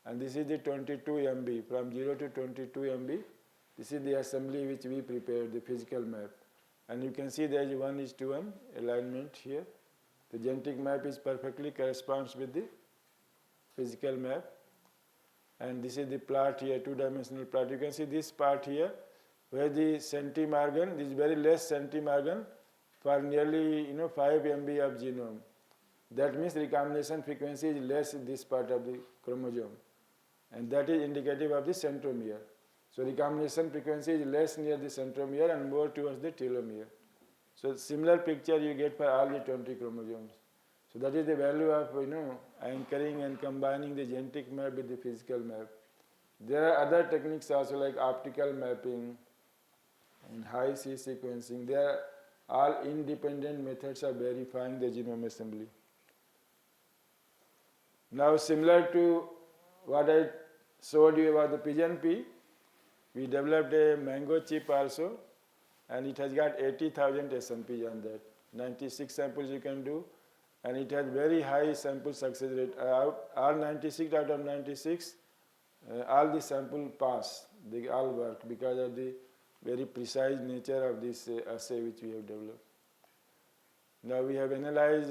And this is the 22 MB, from 0 to 22 MB. This is the assembly which we prepared, the physical map. And you can see there is 1:1 alignment here. The genetic map is perfectly corresponds with the physical map. And this is the plot here, two-dimensional plot. You can see this part here, where the centimorgan, this is very less centimorgan for nearly 5 MB of genome. That means recombination frequency is less in this part of the chromosome. And that is indicative of the centromere. So recombination frequency is less near the centromere and more towards the telomere. So similar picture you get for all the 20 chromosomes. So that is the value of anchoring and combining the genetic map with the physical map. There are other techniques also like optical mapping and high C sequencing. They are all independent methods of verifying the genome assembly. Now similar to what I showed you about the pigeon pea, we developed a mango chip also, and it has got 80,000 SNPs on that. 96 samples you can do, and it has very high sample success rate. All 96 out of 96, all the sample pass, they all work because of the very precise nature of this assay which we have developed. Now we have analyzed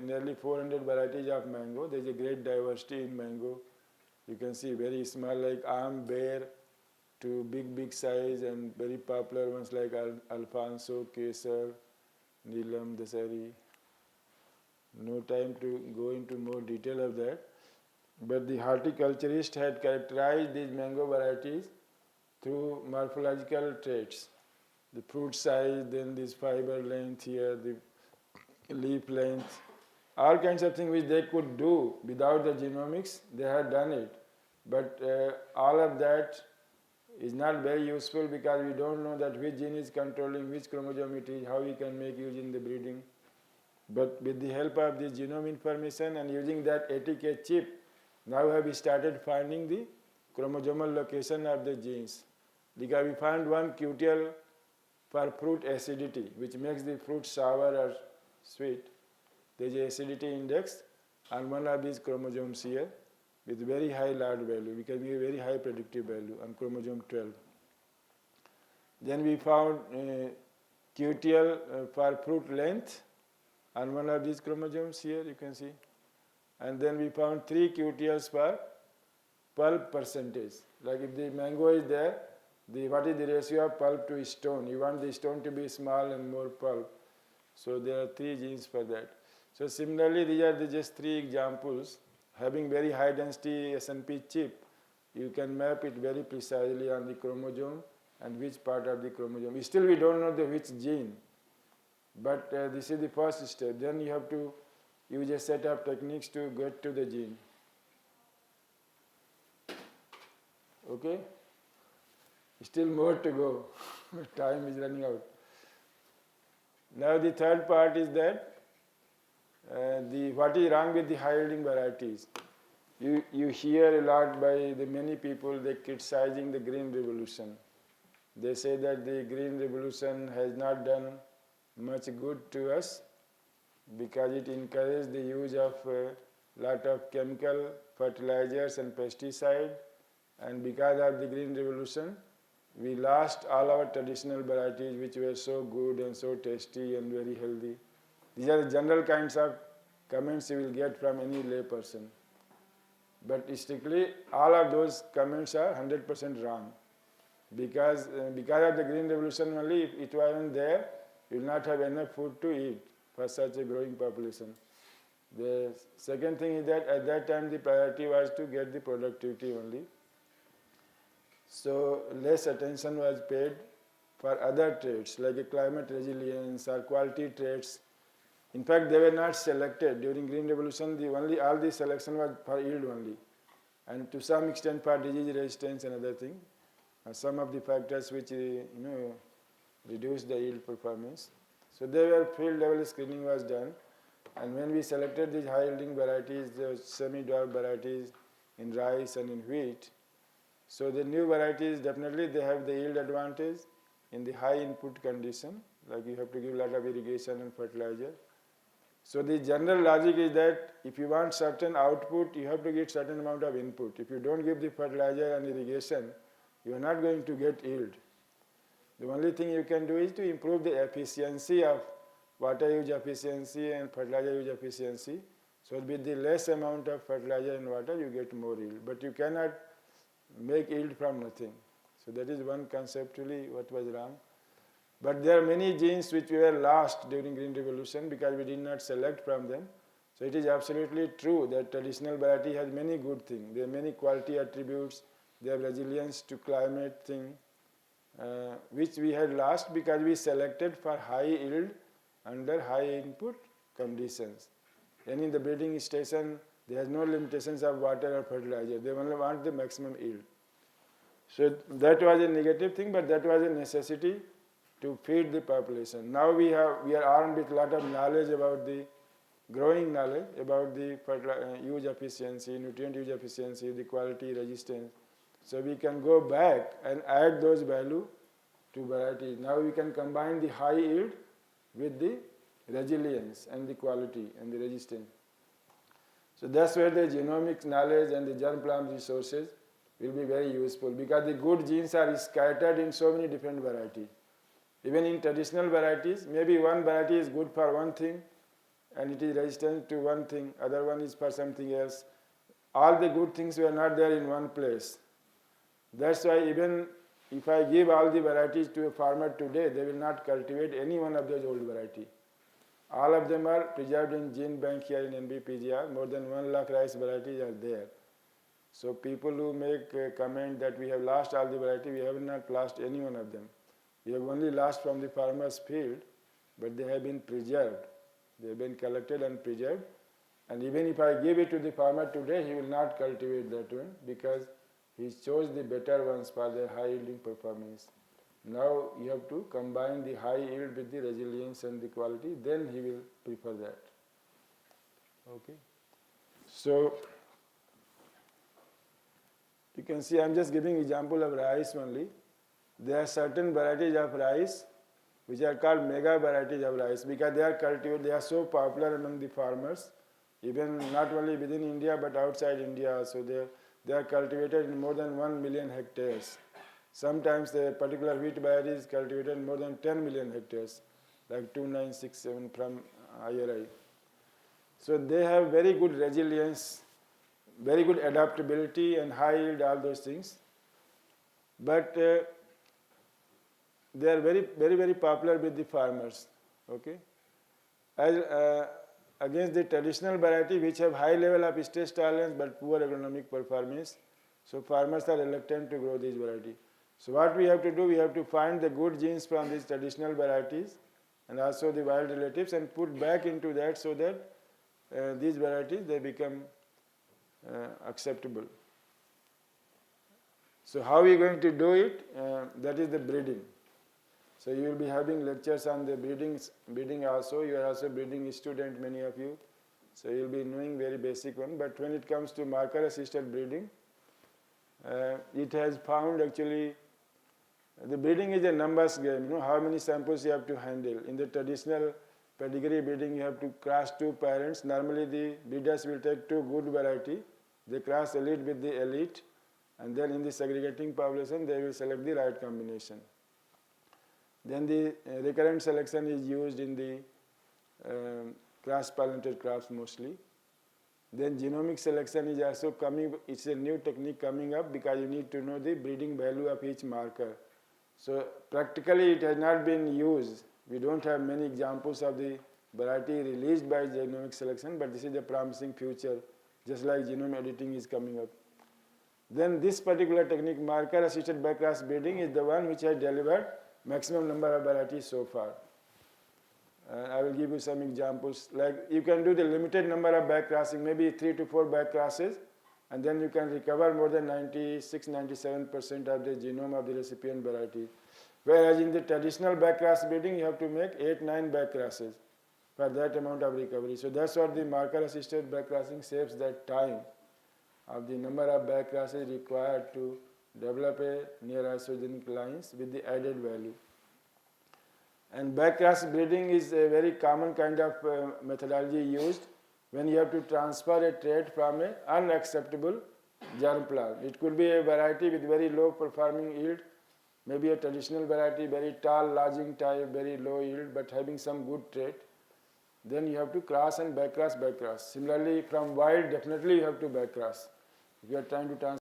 nearly 400 varieties of mango. There is a great diversity in mango. You can see very small like arm bear to big size, and very popular ones like Alfonso, Kesar, Neelam, Dasari. No time to go into more detail of that. But the horticulturist had characterized these mango varieties through morphological traits. The fruit size, then this fiber length here, the leaf length, all kinds of things which they could do without the genomics, they had done it. But all of that is not very useful because we don't know that which gene is controlling which chromosome it is, how we can make use in the breeding. But with the help of this genome information and using that ATK chip, now we have started finding the chromosomal location of the genes. Because we found one QTL for fruit acidity, which makes the fruit sour or sweet. There is an acidity index on one of these chromosomes here with very high log value. We can give a very high predictive value on chromosome 12. Then we found QTL for fruit length on one of these chromosomes here, you can see. And then we found 3 QTLs for pulp percentage. Like if the mango is there, what is the ratio of pulp to stone? You want the stone to be small and more pulp. So there are 3 genes for that. So similarly, these are just 3 examples. Having very high density SNP chip, you can map it very precisely on the chromosome and which part of the chromosome. Still we don't know the which gene, but this is the first step. Then you have to use a set of techniques to get to the gene. Okay? Still more to go. Time is running out. Now the third part is that what is wrong with the high-yielding varieties. You hear a lot by the many people, they criticizing the green revolution. They say that the green revolution has not done much good to us because it encouraged the use of a lot of chemical fertilizers and pesticide, and because of the green revolution we lost all our traditional varieties which were so good and so tasty and very healthy. These are the general kinds of comments you will get from any lay person. But strictly, all of those comments are 100% wrong. Because of the green revolution only, if it wasn't there, you will not have enough food to eat for such a growing population. The second thing is that at that time the priority was to get the productivity only. So less attention was paid for other traits like climate resilience or quality traits. In fact, they were not selected during Green Revolution. All the selection was for yield only, and to some extent for disease resistance and other thing. Some of the factors which reduce the yield performance. So there were field level screening was done, and when we selected these high yielding varieties, the semi-dwarf varieties in rice and in wheat. So the new varieties definitely they have the yield advantage in the high input condition, like you have to give a lot of irrigation and fertilizer. So the general logic is that if you want certain output, you have to get certain amount of input. If you don't give the fertilizer and irrigation, you are not going to get yield. The only thing you can do is to improve the efficiency of water use efficiency and fertilizer use efficiency. So with the less amount of fertilizer and water, you get more yield. But you cannot make yield from nothing. So that is one conceptually what was wrong. But there are many genes which were lost during Green Revolution because we did not select from them. So it is absolutely true that traditional variety has many good things. There are many quality attributes. They have resilience to climate thing, which we had lost because we selected for high yield under high input conditions. And in the breeding station, there is no limitations of water or fertilizer. They only want the maximum yield. So that was a negative thing, but that was a necessity to feed the population. Now we are armed with a lot of knowledge about the growing knowledge about the use efficiency, nutrient use efficiency, the quality, resistance. So we can go back and add those value to varieties. Now we can combine the high yield with the resilience and the quality and the resistance. So that's where the genomics knowledge and the germplasm resources will be very useful because the good genes are scattered in so many different varieties. Even in traditional varieties, maybe one variety is good for one thing and it is resistant to one thing, other one is for something else. All the good things were not there in one place. That's why even if I give all the varieties to a farmer today, they will not cultivate any one of those old varieties. All of them are preserved in gene bank here in NBPGR. More than 1 lakh rice varieties are there. So people who make a comment that we have lost all the variety, we have not lost any one of them. We have only lost from the farmer's field, but they have been preserved. They have been collected and preserved. And even if I give it to the farmer today, he will not cultivate that one because he chose the better ones for their high yielding performance. Now you have to combine the high yield with the resilience and the quality, then he will prefer that. Okay. So you can see I am just giving example of rice only. There are certain varieties of rice which are called mega varieties of rice because they are cultivated, they are so popular among the farmers, even not only within India but outside India also. They are cultivated in more than 1 million hectares. Sometimes the particular wheat variety is cultivated in more than 10 million hectares, like 2967 from IRI. So they have very good resilience, very good adaptability and high yield, all those things. But they are very popular with the farmers. Okay, as against the traditional variety which have high level of stress tolerance but poor agronomic performance. So farmers are reluctant to grow this variety. So what we have to do, we have to find the good genes from these traditional varieties and also the wild relatives and put back into that so that these varieties, they become acceptable. So how are we going to do it? That is the breeding. So you will be having lectures on the breeding also. You are also breeding student, many of you. So you will be knowing very basic one. But when it comes to marker assisted breeding, it has found actually, the breeding is a numbers game. You know how many samples you have to handle. In the traditional pedigree breeding, you have to cross two parents. Normally the breeders will take two good variety. They cross elite with the elite. And then in the segregating population, they will select the right combination. Then the recurrent selection is used in the cross-pollinated crops mostly. Then genomic selection is also coming, it's a new technique coming up because you need to know the breeding value of each marker. So practically it has not been used. We don't have many examples of the variety released by genomic selection, but this is a promising future, just like genome editing is coming up. Then this particular technique, marker assisted backcross breeding, is the one which has delivered maximum number of varieties so far. I will give you some examples. Like you can do the limited number of backcrossing, maybe 3 to 4 backcrosses, and then you can recover more than 96-97% of the genome of the recipient variety. Whereas in the traditional backcross breeding, you have to make 8-9 backcrosses for that amount of recovery. So that's what the marker assisted backcrossing saves that time of the number of backcrosses required to develop a near isogenic lines with the added value. And backcross breeding is a very common kind of methodology used when you have to transfer a trait from an unacceptable germ plant. It could be a variety with very low performing yield, maybe a traditional variety, very tall, lodging type, very low yield, but having some good trait. Then you have to cross and backcross. Similarly, from wild, definitely you have to backcross. If you are trying to transfer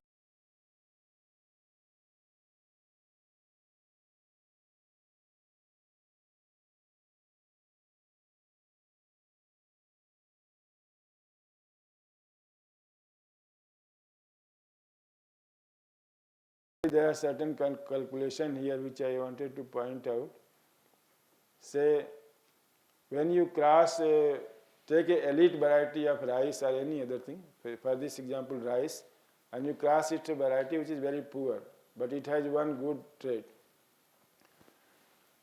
there are certain calculation here which I wanted to point out. Say, when you cross, take a elite variety of rice or any other thing, for this example rice, and you cross it to a variety which is very poor, but it has one good trait.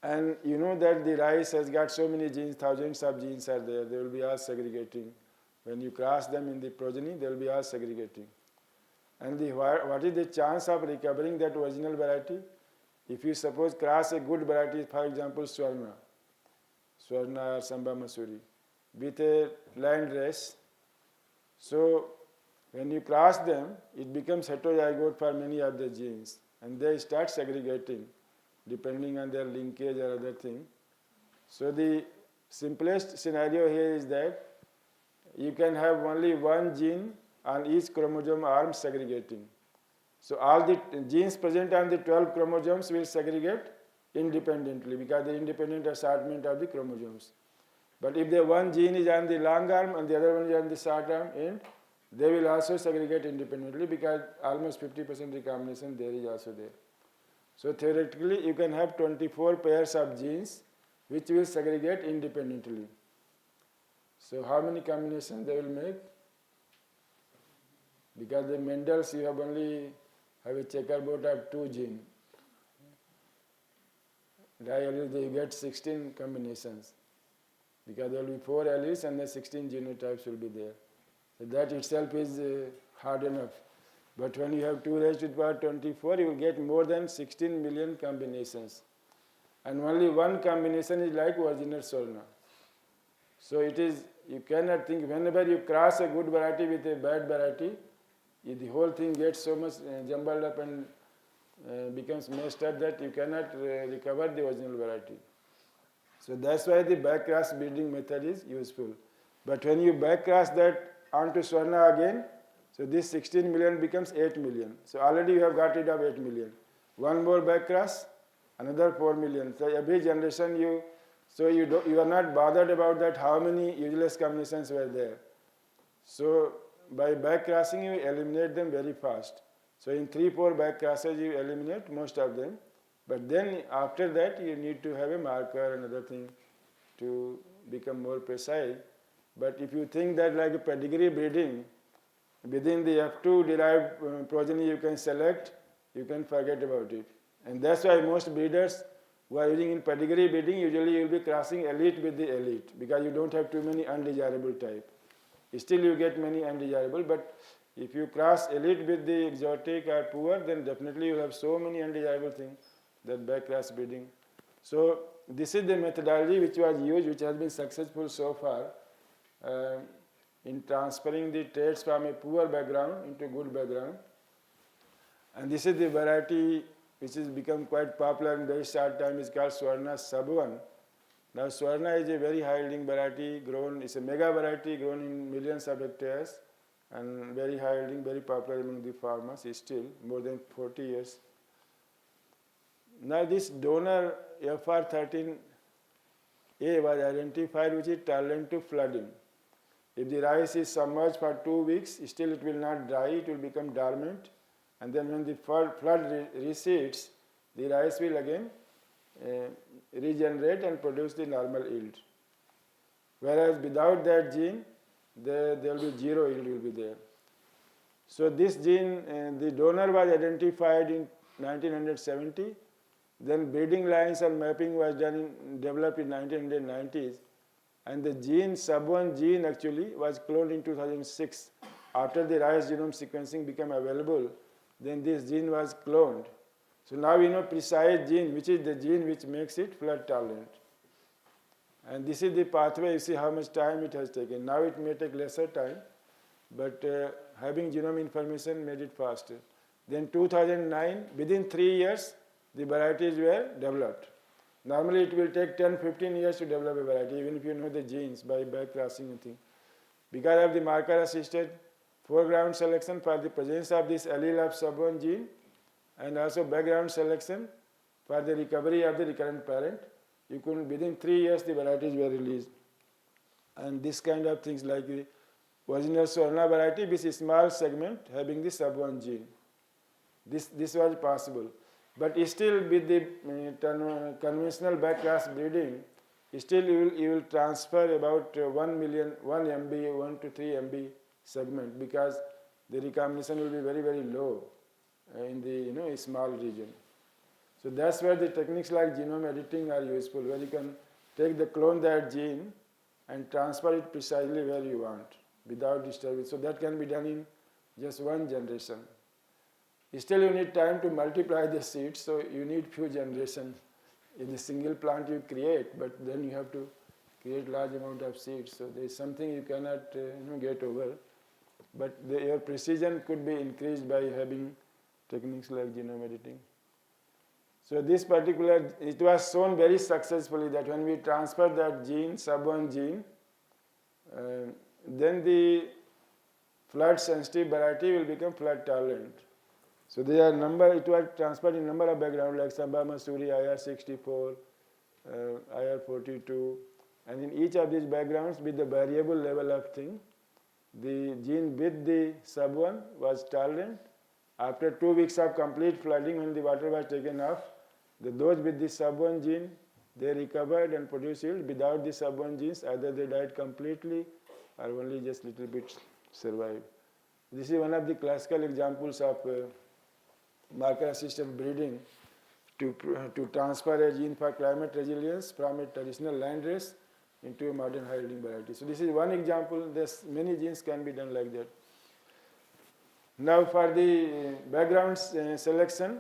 And you know that the rice has got so many genes, thousands of genes are there, they will be all segregating. When you cross them in the progeny, they will be all segregating. And what is the chance of recovering that original variety? If you suppose cross a good variety, for example Swarna or Samba Masuri, with a land race, so when you cross them, it becomes heterozygote for many of the genes, and they start segregating depending on their linkage or other thing. So the simplest scenario here is that you can have only one gene on each chromosome arm segregating. So all the genes present on the 12 chromosomes will segregate independently because the independent assortment of the chromosomes. But if the one gene is on the long arm and the other one is on the short arm end, they will also segregate independently because almost 50% recombination there is also there. So theoretically you can have 24 pairs of genes which will segregate independently. So how many combinations they will make? Because the Mendel's you have only have a checkerboard of 2 genes. Diallyl you get 16 combinations because there will be 4 alleles and then 16 genotypes will be there. So that itself is hard enough. But when you have 2 raised to the power 24, you will get more than 16 million combinations. And only one combination is like original Swarna. So it is, you cannot think, whenever you cross a good variety with a bad variety, the whole thing gets so much jumbled up and becomes messed up that you cannot recover the original variety. So that's why the backcross breeding method is useful. But when you backcross that onto Swarna again, so this 16 million becomes 8 million. So already you have got rid of 8 million. One more backcross, another 4 million. So every generation you are not bothered about that how many useless combinations were there. So by backcrossing you eliminate them very fast. So in 3-4 back crosses you eliminate most of them, but then after that you need to have a marker and other thing to become more precise. But if you think that like a pedigree breeding, within the F2 derived progeny you can select, you can forget about it. And that's why most breeders who are using in pedigree breeding, usually you will be crossing elite with the elite because you don't have too many undesirable type. Still you get many undesirable, but if you cross elite with the exotic or poor, then definitely you have so many undesirable things that back cross breeding. So this is the methodology which was used, which has been successful so far in transferring the traits from a poor background into good background. And this is the variety which has become quite popular in very short time. Is called Swarna Sub-1. Now Swarna is a very high yielding variety grown, it's a mega variety grown in millions of hectares and very high yielding, very popular among the farmers still, more than 40 years. Now this donor FR13A was identified, which is tolerant to flooding. If the rice is submerged for 2 weeks, still it will not dry, it will become dormant. And then when the flood recedes, the rice will again regenerate and produce the normal yield. Whereas without that gene, there will be zero yield will be there. So this gene, the donor was identified in 1970. Then breeding lines and mapping was developed in 1990s. And the gene, Sub-1 gene actually was cloned in 2006. After the rice genome sequencing became available, then this gene was cloned. So now we know precise gene, which is the gene which makes it flood tolerant. And this is the pathway, you see how much time it has taken. Now it may take lesser time, but having genome information made it faster. Then 2009, within 3 years, the varieties were developed. Normally it will take 10-15 years to develop a variety, even if you know the genes by back-crossing anything. Because of the marker-assisted foreground selection for the presence of this allele of Sub-1 gene, and also background selection for the recovery of the recurrent parent, you could, within 3 years the varieties were released. And this kind of things like the original Swarna variety, this is small segment having the Sub-1 gene. This was possible. But still with the conventional back-cross breeding, still you will transfer about 1 MB, 1 to 3 MB segment, because the recombination will be very, very low in the small region. So that's where the techniques like genome editing are useful, where you can take the clone that gene and transfer it precisely where you want without disturbing. So that can be done in just one generation. Still you need time to multiply the seeds, so you need few generations. In a single plant you create, but then you have to create large amount of seeds. So there is something you cannot get over. But your precision could be increased by having techniques like genome editing. So this particular, it was shown very successfully that when we transfer that gene, Sub-1 gene, then the flood sensitive variety will become flood tolerant. So there are it was transferred in number of backgrounds like Samba Masuri, IR64, IR42, and in each of these backgrounds with the variable level of thing, the gene with the Sub-1 was tolerant. After 2 weeks of complete flooding, when the water was taken off, those with the Sub-1 gene, they recovered and produced yield. Without the Sub-1 genes, either they died completely or only just little bit survived. This is one of the classical examples of marker-assisted breeding to transfer a gene for climate resilience from a traditional land race into a modern high-yielding variety. So this is one example. There's many genes can be done like that. Now for the background selection,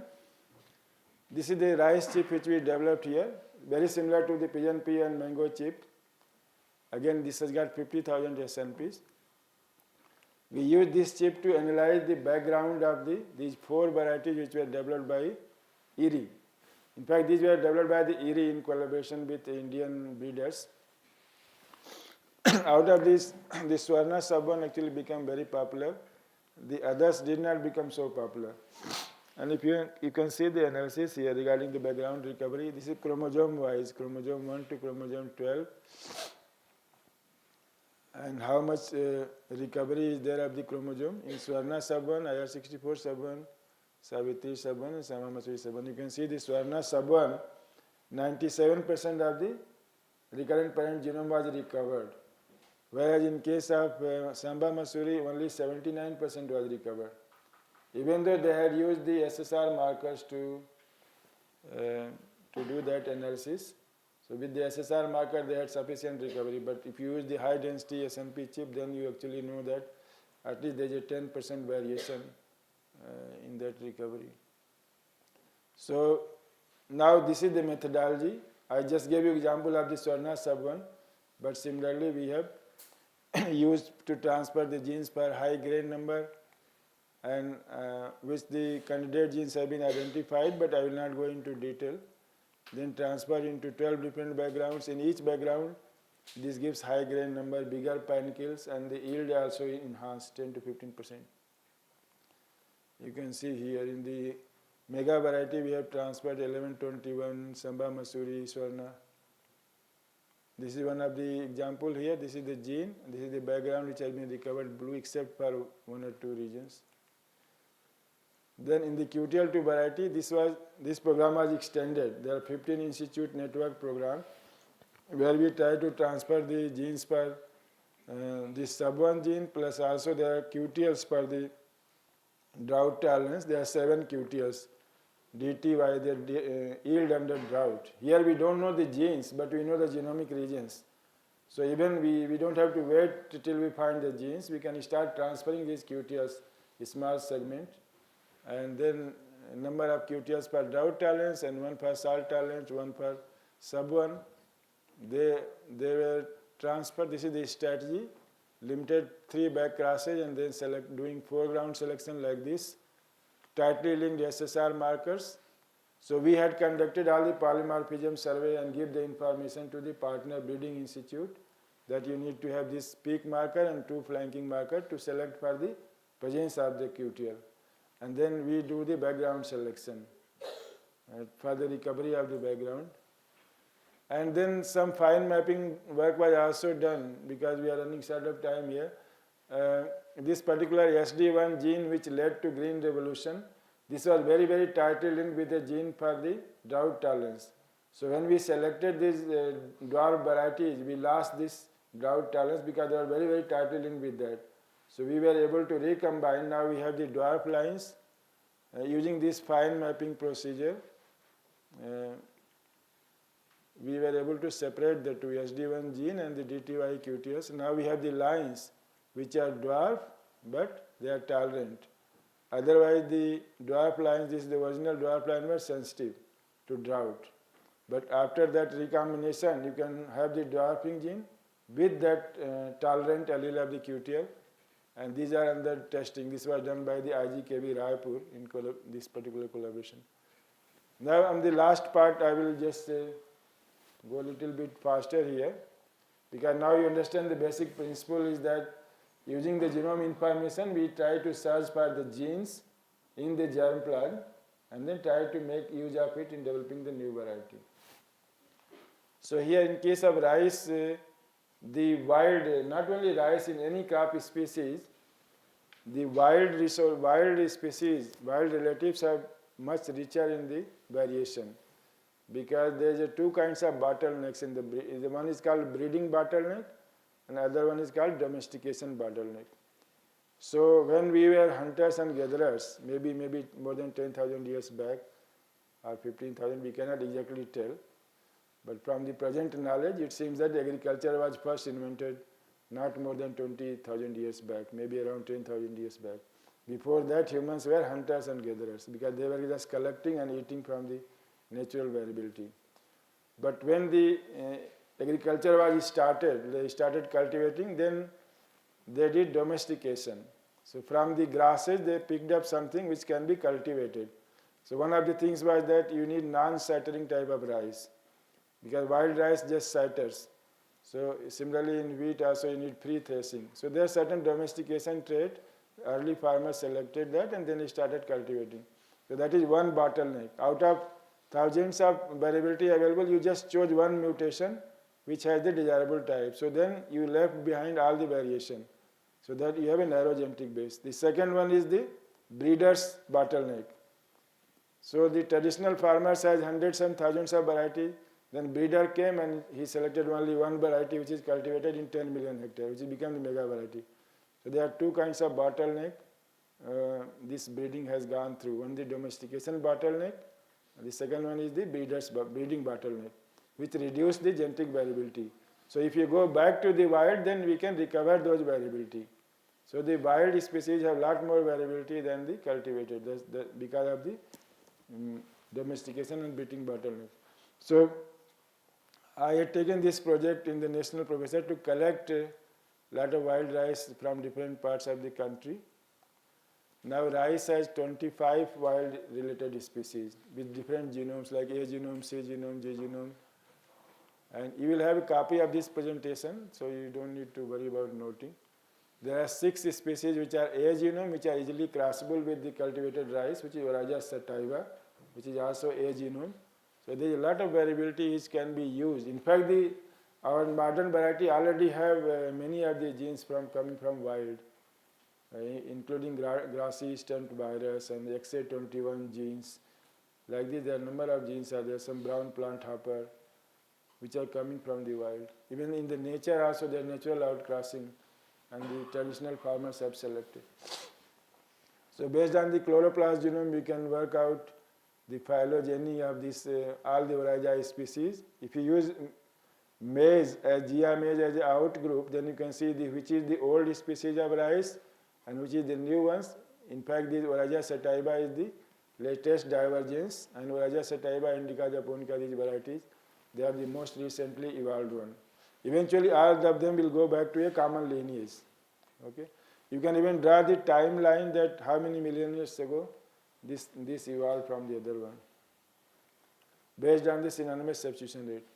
this is the rice chip which we developed here, very similar to the pigeon pea and mango chip. Again, this has got 50,000 SNPs. We use this chip to analyze the background of these 4 varieties which were developed by IRI. In fact, these were developed by the IRI in collaboration with Indian breeders. Out of this, the Swarna Sub-1 actually became very popular. The others did not become so popular. And if you can see the analysis here regarding the background recovery. This is chromosome-wise, chromosome 1 to chromosome 12. And how much recovery is there of the chromosome in Swarna Sub-1, IR64 Sub-1, Savitri sub 1 and Samba Masuri sub 1. You can see the Swarna sub 1, 97% of the recurrent parent genome was recovered. Whereas in case of Samba Masuri, only 79% was recovered. Even though they had used the SSR markers to do that analysis. So with the SSR marker they had sufficient recovery, but if you use the high density SNP chip, then you actually know that at least there is a 10% variation in that recovery. So now this is the methodology. I just gave you example of the Swarna sub 1, but similarly we have used to transfer the genes per high grain number, and which the candidate genes have been identified, but I will not go into detail. Then transfer into 12 different backgrounds. In each background, this gives high grain number, bigger panicles, and the yield also enhanced 10 to 15%. You can see here in the mega variety we have transferred 1121, Samba Masuri, Swarna. This is one of the example here. This is the gene. This is the background which has been recovered blue except for one or two regions. Then in the QTL2 variety, this program was extended. There are 15 institute network program where we try to transfer the genes per this sub 1 gene, plus also there are QTLs for the drought tolerance. There are 7 QTLs. DTY, the yield under drought. Here we don't know the genes, but we know the genomic regions. So even we don't have to wait till we find the genes. We can start transferring these QTLs, small segment, and then number of QTLs per drought tolerance and one for salt tolerance, one for sub 1. They were transferred. This is the strategy. Limited 3 back crosses and then doing foreground selection like this. Tightly linked SSR markers. So we had conducted all the polymorphism survey and give the information to the partner breeding institute that you need to have this peak marker and 2 flanking marker to select for the presence of the QTL. And then we do the background selection for the recovery of the background. And then some fine mapping work was also done because we are running short of time here. This particular SD1 gene which led to green revolution, this was very, very tightly linked with the gene for the drought tolerance. So when we selected these dwarf varieties, we lost this drought tolerance because they are very, very tightly linked with that. So we were able to recombine. Now we have the dwarf lines using this fine mapping procedure. We were able to separate the two SD1 gene and the DTY QTS. Now we have the lines which are dwarf, but they are tolerant. Otherwise the dwarf lines, this is the original dwarf line, were sensitive to drought. But after that recombination, you can have the dwarfing gene with that tolerant allele of the QTL, and these are under testing. This was done by the IGKB Raipur in this particular collaboration. Now on the last part, I will just go a little bit faster here, because now you understand the basic principle is that using the genome information, we try to search for the genes in the germ plug and then try to make use of it in developing the new variety. So here in case of rice, the wild, not only rice, in any crop species, the wild species, wild relatives are much richer in the variation, because there is 2 kinds of bottlenecks in the one is called breeding bottleneck and other one is called domestication bottleneck. So when we were hunters and gatherers, maybe more than 10,000 years back or 15,000, we cannot exactly tell. But from the present knowledge, it seems that agriculture was first invented not more than 20,000 years back, maybe around 10,000 years back. Before that, humans were hunters and gatherers because they were just collecting and eating from the natural variability. But when the agriculture was started, they started cultivating, then they did domestication. So from the grasses, they picked up something which can be cultivated. So one of the things was that you need non-shattering type of rice, because wild rice just shatters. So similarly in wheat also you need pre-threshing. So there are certain domestication trait. Early farmers selected that and then they started cultivating. So that is one bottleneck. Out of thousands of variability available, you just chose one mutation which has the desirable type. So then you left behind all the variation, so that you have a narrow genetic base. The second one is the breeder's bottleneck. So the traditional farmers has hundreds and thousands of varieties. Then breeder came and he selected only one variety which is cultivated in 10 million hectares, which became the mega variety. So there are two kinds of bottleneck this breeding has gone through. One the domestication bottleneck, and the second one is the breeding bottleneck, which reduce the genetic variability. So if you go back to the wild, then we can recover those variability. So the wild species have lot more variability than the cultivated, because of the domestication and breeding bottleneck. So I had taken this project in the National Professor to collect a lot of wild rice from different parts of the country. Now rice has 25 wild related species with different genomes like A genome, C genome, G genome. And you will have a copy of this presentation, so you don't need to worry about noting. There are 6 species which are A genome, which are easily crossable with the cultivated rice, which is Oryza sativa, which is also A genome. So there is a lot of variability which can be used. In fact, our modern variety already have many of the genes coming from wild, including grassy stemmed virus and the XA21 genes. Like this, there are a number of genes are there, some brown plant hopper, which are coming from the wild. Even in the nature also, there are natural outcrossing, and the traditional farmers have selected. So based on the chloroplast genome, we can work out the phylogeny of this all the Oryza species. If you use maize as Gia maize as an outgroup, then you can see which is the old species of rice and which is the new ones. In fact, this Oryza sativa is the latest divergence, and Oryza sativa, indica, japonica, these varieties, they are the most recently evolved one. Eventually, all of them will go back to a common lineage. Okay, you can even draw the timeline that how many million years ago this evolved from the other one, based on the synonymous substitution rate.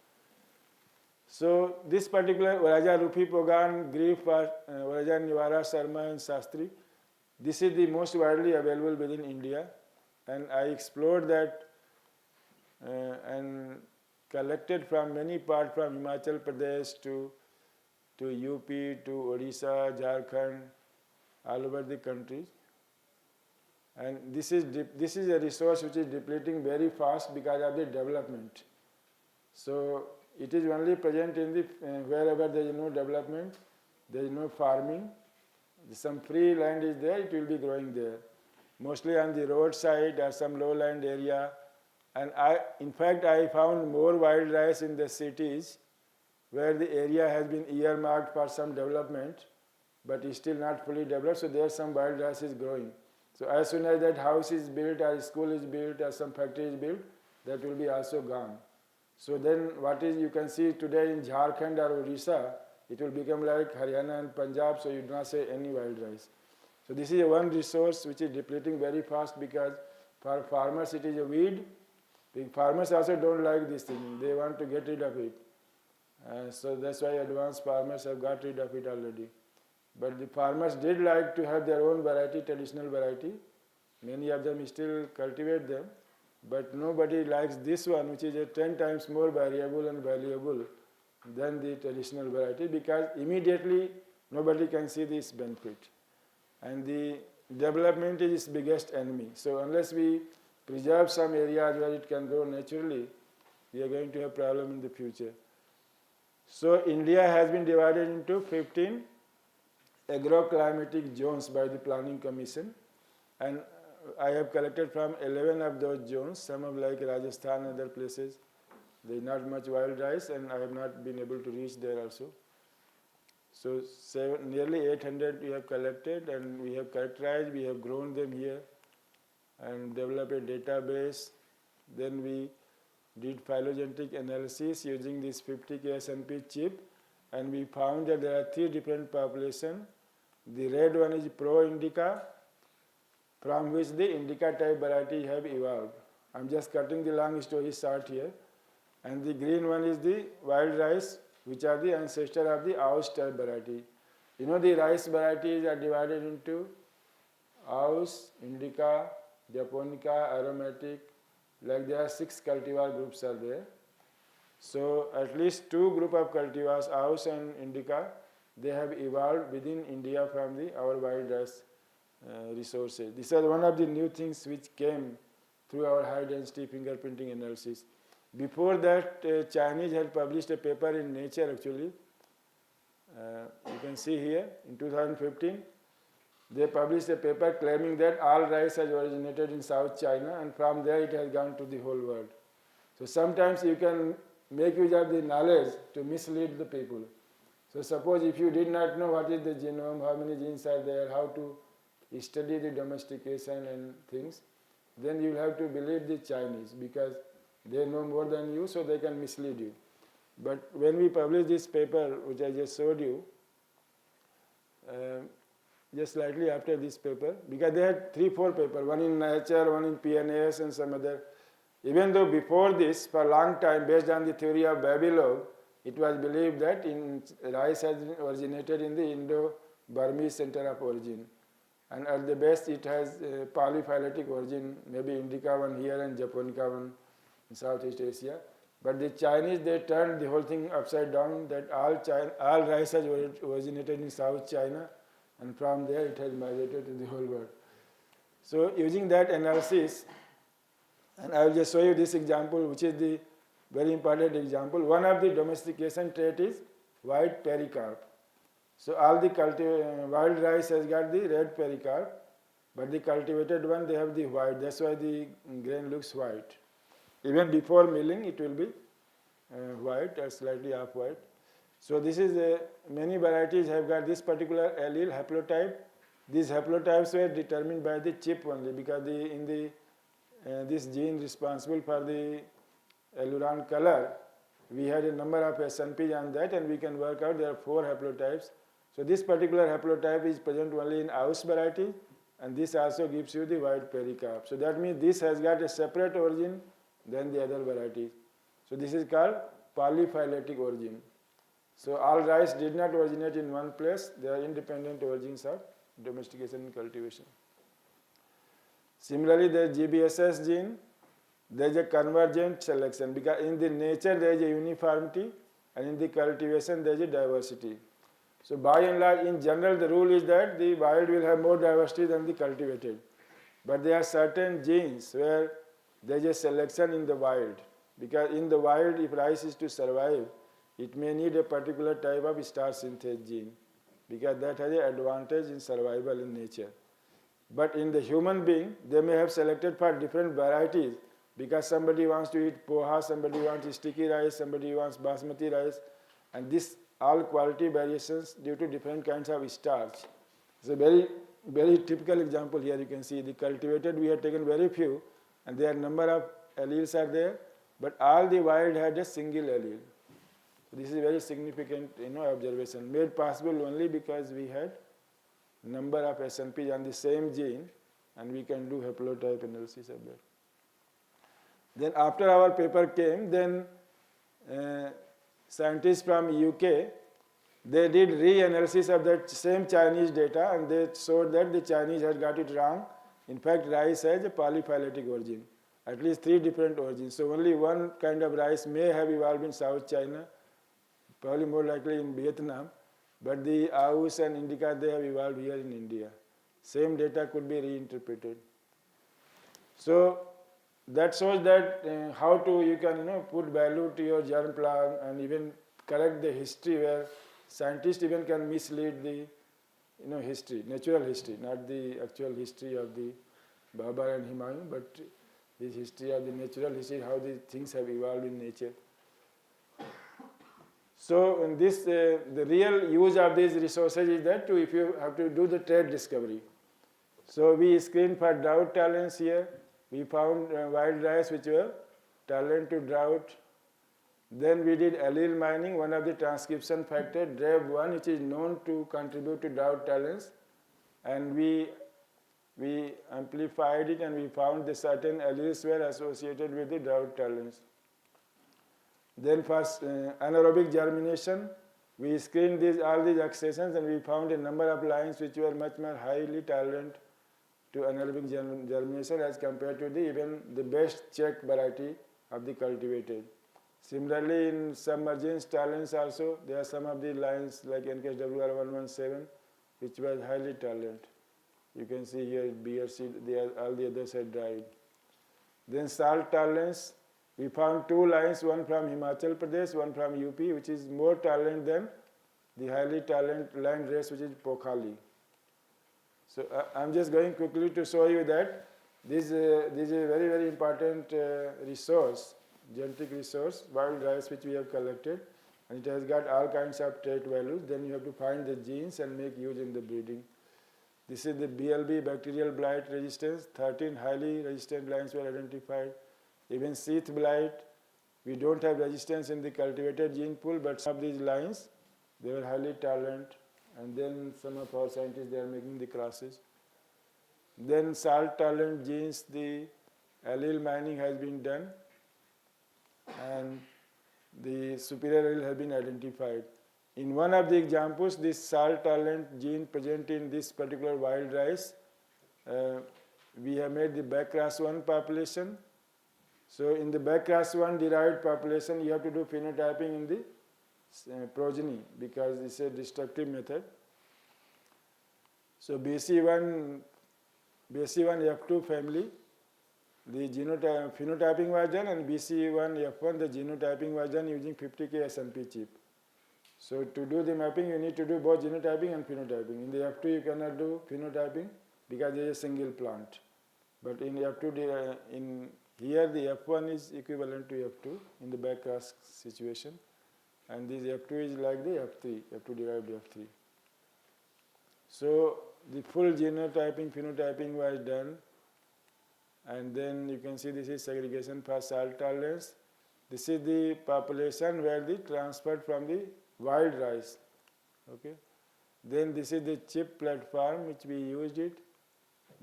So this particular Oryza rufi Pogan, Grief, Oryza Nivara, Sharma and Shastri, this is the most widely available within India, and I explored that and collected from many parts, from Himachal Pradesh to UP, to Odisha, Jharkhand, all over the country. And this is a resource which is depleting very fast because of the development. So it is only present in the wherever there is no development, there is no farming, some free land is there, it will be growing there. Mostly on the roadside or some lowland area. And in fact, I found more wild rice in the cities where the area has been earmarked for some development, but is still not fully developed, so there some wild rice is growing. So as soon as that house is built or school is built or some factory is built, that will be also gone. So then you can see today in Jharkhand or Odisha, it will become like Haryana and Punjab, so you do not say any wild rice. So this is one resource which is depleting very fast because for farmers it is a weed. The farmers also don't like this thing, they want to get rid of it. So that's why advanced farmers have got rid of it already. But the farmers did like to have their own variety, traditional variety. Many of them still cultivate them, but nobody likes this one, which is 10 times more variable and valuable than the traditional variety, because immediately nobody can see this benefit. And the development is its biggest enemy. So unless we preserve some areas where it can grow naturally, we are going to have problem in the future. So India has been divided into 15 agroclimatic zones by the Planning Commission, and I have collected from 11 of those zones, some of like Rajasthan and other places. There is not much wild rice and I have not been able to reach there also. So nearly 800 we have collected and we have characterized, we have grown them here and developed a database. Then we did phylogenetic analysis using this 50K SNP chip, and we found that there are 3 different populations. The red one is Pro-Indica, from which the Indica type variety have evolved. I'm just cutting the long story short here. And the green one is the wild rice, which are the ancestor of the Aus type variety. You know, the rice varieties are divided into Aus, Indica, Japonica, Aromatic, like there are 6 cultivar groups are there. So at least 2 group of cultivars, Aus and Indica, they have evolved within India from our wild rice resources. These are one of the new things which came through our high density fingerprinting analysis. Before that, Chinese had published a paper in Nature actually. You can see here in 2015, they published a paper claiming that all rice has originated in South China, and from there it has gone to the whole world. So sometimes you can make use of the knowledge to mislead the people. So suppose if you did not know what is the genome, how many genes are there, how to study the domestication and things, then you will have to believe the Chinese because they know more than you, so they can mislead you. But when we published this paper, which I just showed you, just slightly after this paper, because they had 3-4 papers, one in Nature, one in PNAS and some other. Even though before this, for a long time, based on the theory of Babylog, it was believed that rice has originated in the Indo-Burmese center of origin. And at the best, it has polyphyletic origin, maybe Indica one here and Japonica one in Southeast Asia. But the Chinese, they turned the whole thing upside down, that all rice has originated in South China, and from there it has migrated to the whole world. So using that analysis, and I will just show you this example, which is the very important example. One of the domestication trait is white pericarp. So all the wild rice has got the red pericarp, but the cultivated one, they have the white. That's why the grain looks white. Even before milling, it will be white or slightly off-white. So this is many varieties have got this particular allele haplotype. These haplotypes were determined by the chip only, because this gene responsible for the aileron color, we had a number of SNPs on that, and we can work out there are 4 haplotypes. So this particular haplotype is present only in Aus variety, and this also gives you the white pericarp. So that means this has got a separate origin than the other varieties. So this is called polyphyletic origin. So all rice did not originate in one place, they are independent origins of domestication and cultivation. Similarly, the GBSS gene, there is a convergent selection, because in the nature there is a uniformity, and in the cultivation there is a diversity. So by and large, in general, the rule is that the wild will have more diversity than the cultivated. But there are certain genes where there is a selection in the wild, because in the wild, if rice is to survive, it may need a particular type of starch synthase gene, because that has an advantage in survival in nature. But in the human being, they may have selected for different varieties, because somebody wants to eat poha, somebody wants sticky rice, somebody wants basmati rice, and this all quality variations due to different kinds of starch. It's a very, very typical example here. You can see the cultivated, we have taken very few, and there are number of alleles are there, but all the wild had a single allele. So this is a very significant observation, made possible only because we had number of SNPs on the same gene, and we can do haplotype analysis of that. Then after our paper came, then scientists from UK, they did re-analysis of that same Chinese data, and they showed that the Chinese had got it wrong. In fact, rice has a polyphyletic origin, at least 3 different origins. So only one kind of rice may have evolved in South China, probably more likely in Vietnam, but the Aus and Indica, they have evolved here in India. Same data could be reinterpreted. So that shows that how to you can put value to your germ plant and even correct the history, where scientists even can mislead the history, natural history, not the actual history of the Babar and Humayun, but the history of the natural history, how the things have evolved in nature. So in this, the real use of these resources is that if you have to do the trait discovery. So we screened for drought tolerance here. We found wild rice which were tolerant to drought. Then we did allele mining, one of the transcription factor, DREB1, which is known to contribute to drought tolerance. And we amplified it, and we found that certain alleles were associated with the drought tolerance. Then for anaerobic germination, we screened all these accessions, and we found a number of lines which were much more highly tolerant to anaerobic germination as compared to even the best checked variety of the cultivated. Similarly, in submergence tolerance also, there are some of the lines like NKWR117 which was highly tolerant. You can see here BRC, all the others had died. Then salt tolerance, we found two lines, one from Himachal Pradesh, one from UP, which is more tolerant than the highly tolerant land race, which is Pokhali. So I'm just going quickly to show you that this is a very, very important resource, genetic resource, wild rice which we have collected, and it has got all kinds of trait values. Then you have to find the genes and make use in the breeding. This is the BLB, bacterial blight resistance. 13 highly resistant lines were identified. Even sheath blight, we don't have resistance in the cultivated gene pool, but some of these lines, they were highly tolerant. And then some of our scientists, they are making the crosses. Then salt tolerant genes, the allele mining has been done, and the superior allele has been identified. In one of the examples, this salt tolerant gene present in this particular wild rice, we have made the backcross1 population. So in the backcross1 derived population, you have to do phenotyping in the progeny because it's a destructive method. So BC1 F2 family, the phenotyping was done, and BC1 F1, the genotyping was done using 50K SMP chip. So to do the mapping, you need to do both genotyping and phenotyping. In the F2, you cannot do phenotyping because there is a single plant. But in F2, here the F1 is equivalent to F2 in the backcross situation. And this F2 is like the F3, F2 derived F3. So the full genotyping, phenotyping was done. And then you can see this is segregation for salt tolerance. This is the population where the transferred from the wild rice. Okay. Then this is the chip platform which we used it.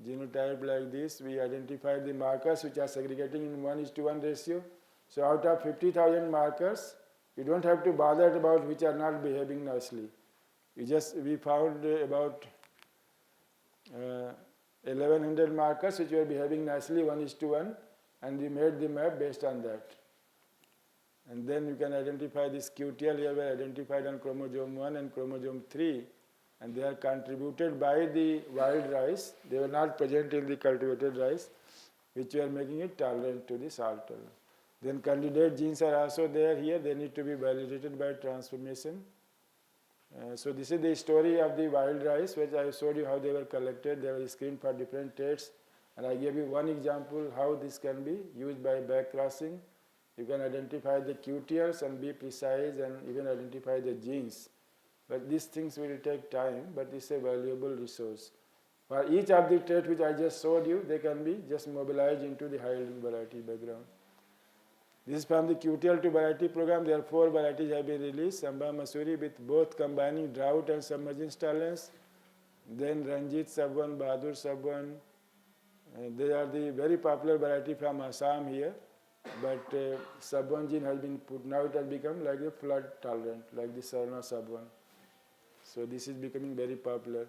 Genotype like this. We identified the markers which are segregating in 1:1 ratio. So out of 50,000 markers, you don't have to bother about which are not behaving nicely. We found about 1100 markers which were behaving nicely 1:1, and we made the map based on that. And then you can identify this QTL here were identified on chromosome 1 and chromosome 3, and they are contributed by the wild rice. They were not present in the cultivated rice, which were making it tolerant to the salt tolerance. Then candidate genes are also there here. They need to be validated by transformation. So this is the story of the wild rice, which I showed you how they were collected. They were screened for different traits, and I gave you one example how this can be used by backcrossing. You can identify the QTLs and be precise and even identify the genes. But these things will take time, but it's a valuable resource. For each of the traits which I just showed you, they can be just mobilized into the high-yielding variety background. This is from the QTL to variety program. There are 4 varieties have been released. Samba Masuri with both combining drought and submergence tolerance. Then Ranjit Sub-1, Bahadur Sub-1. They are the very popular variety from Assam here. But Sub-1 gene has been put. Now it has become like a flood tolerant, like the Sarna Sub-1. So this is becoming very popular.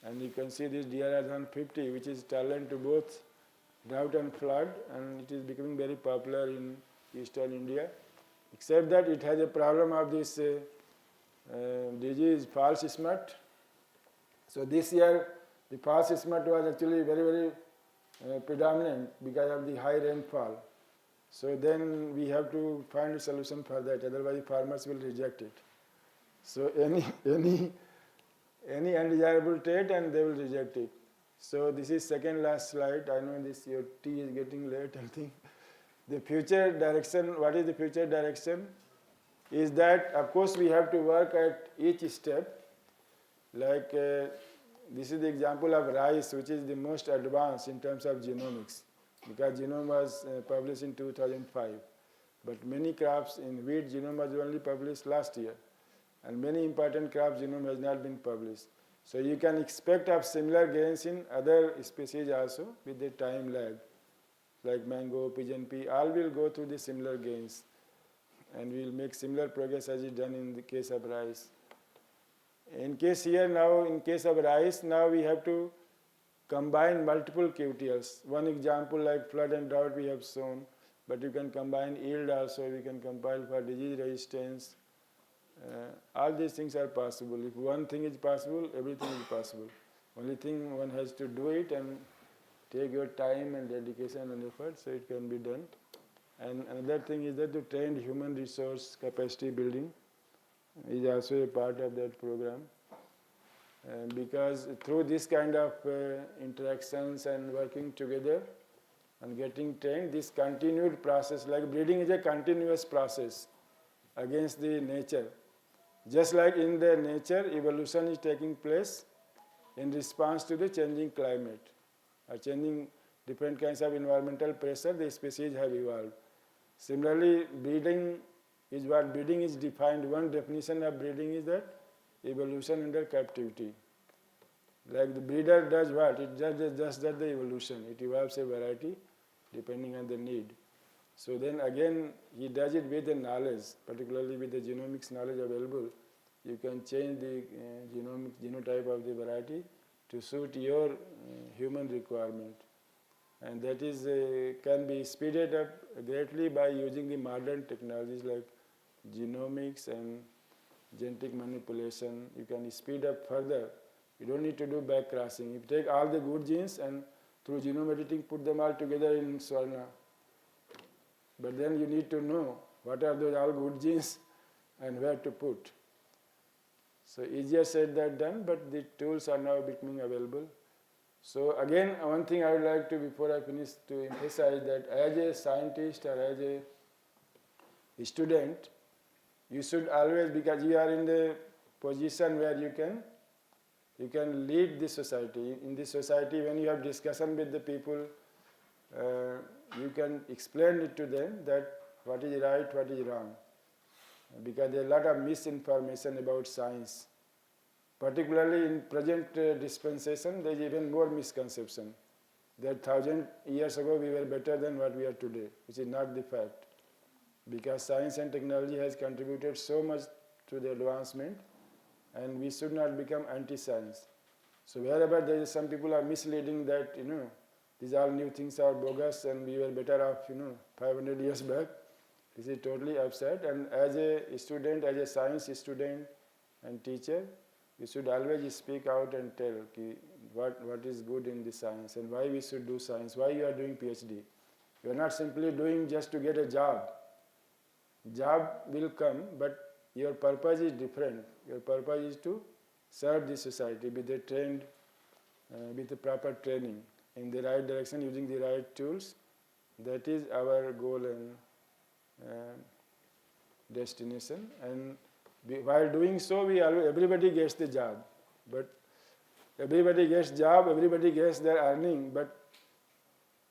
And you can see this DRR150, which is tolerant to both drought and flood, and it is becoming very popular in eastern India, except that it has a problem of this disease, false smut. So this year, the false smut was actually very, very predominant because of the high rainfall. So then we have to find a solution for that, otherwise farmers will reject it. So any undesirable trait and they will reject it. So this is second last slide. I know this your tea is getting late, I think. The future direction, what is the future direction? Is that of course we have to work at each step. Like this is the example of rice, which is the most advanced in terms of genomics, because genome was published in 2005. But many crops in wheat genome was only published last year, and many important crops genome has not been published. So you can expect of similar gains in other species also with the time lag, like mango, pigeon pea, all will go through the similar gains, and we will make similar progress as is done in the case of rice. In case here now, in case of rice, now we have to combine multiple QTLs. One example like flood and drought we have shown, but you can combine yield also, we can compile for disease resistance. All these things are possible. If one thing is possible, everything is possible. Only thing one has to do it and take your time and dedication and effort, so it can be done. And another thing is that to train human resource capacity building is also a part of that program. Because through this kind of interactions and working together and getting trained, this continued process, like breeding is a continuous process against the nature. Just like in the nature, evolution is taking place in response to the changing climate or changing different kinds of environmental pressure, the species have evolved. Similarly, breeding is what breeding is defined. One definition of breeding is that evolution under captivity. Like the breeder does what? It just does the evolution. It evolves a variety depending on the need. So then again, he does it with the knowledge, particularly with the genomics knowledge available. You can change the genotype of the variety to suit your human requirement. And that is can be speeded up greatly by using the modern technologies like genomics and genetic manipulation. You can speed up further. You don't need to do back crossing. You take all the good genes and through genome editing put them all together in Swarna. But then you need to know what are those all good genes and where to put. So easier said than done, but the tools are now becoming available. So again, one thing I would like to, before I finish, to emphasize that as a scientist or as a student, you should always, because you are in the position where you can lead the society. In this society, when you have discussion with the people, you can explain it to them that what is right, what is wrong. Because there is a lot of misinformation about science. Particularly in present dispensation, there is even more misconception. That 1,000 years ago we were better than what we are today, which is not the fact. Because science and technology has contributed so much to the advancement, and we should not become anti-science. So wherever there is some people are misleading that, these all new things are bogus and we were better off, 500 years back, this is totally absurd. And as a student, as a science student and teacher, you should always speak out and tell what is good in the science and why we should do science, why you are doing PhD. You are not simply doing just to get a job. Job will come, but your purpose is different. Your purpose is to serve the society with the trained, with the proper training in the right direction, using the right tools. That is our goal and destination. And while doing so, everybody gets the job. But everybody gets job, everybody gets their earning. But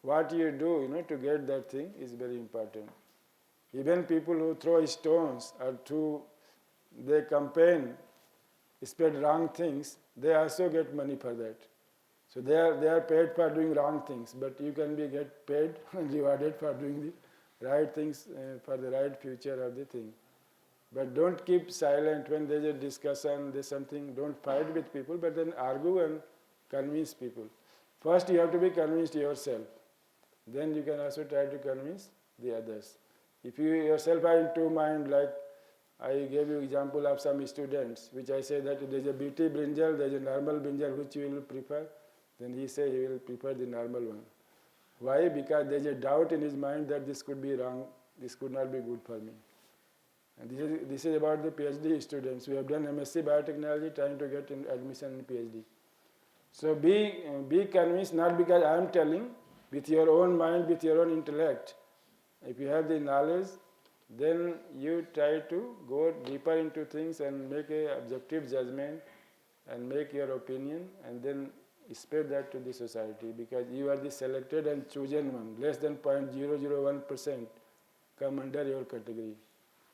what you do, to get that thing is very important. Even people who throw stones or they campaign, spread wrong things, they also get money for that. So they are paid for doing wrong things, but you can get paid and rewarded for doing the right things for the right future of the thing. But don't keep silent when there's a discussion, there's something, don't fight with people, but then argue and convince people. First you have to be convinced yourself. Then you can also try to convince the others. If you yourself are in two minds, like I gave you example of some students, which I say that there's a BT brinjal, there's a normal brinjal, which you will prefer? Then he say he will prefer the normal one. Why? Because there's a doubt in his mind that this could be wrong, this could not be good for me. And this is about the PhD students. We have done MSc Biotechnology trying to get admission in PhD. So be convinced, not because I am telling, with your own mind, with your own intellect. If you have the knowledge, then you try to go deeper into things and make an objective judgment and make your opinion and then spread that to the society, because you are the selected and chosen one. Less than 0.001% come under your category.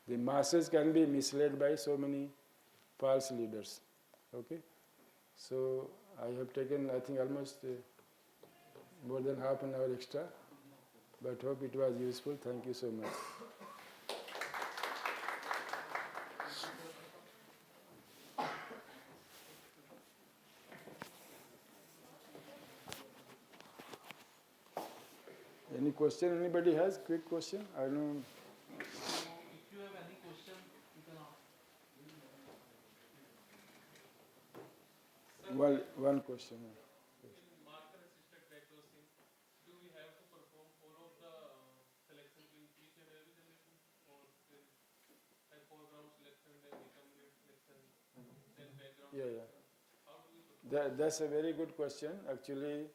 The masses can be misled by so many false leaders. Okay? So I have taken, I think, almost more than half an hour extra, but hope it was useful. Thank you so much. Any question anybody has? Quick question? I don't know. If you have any question, you can ask. Well, one question. Marker assisted background That's a very good question. Actually,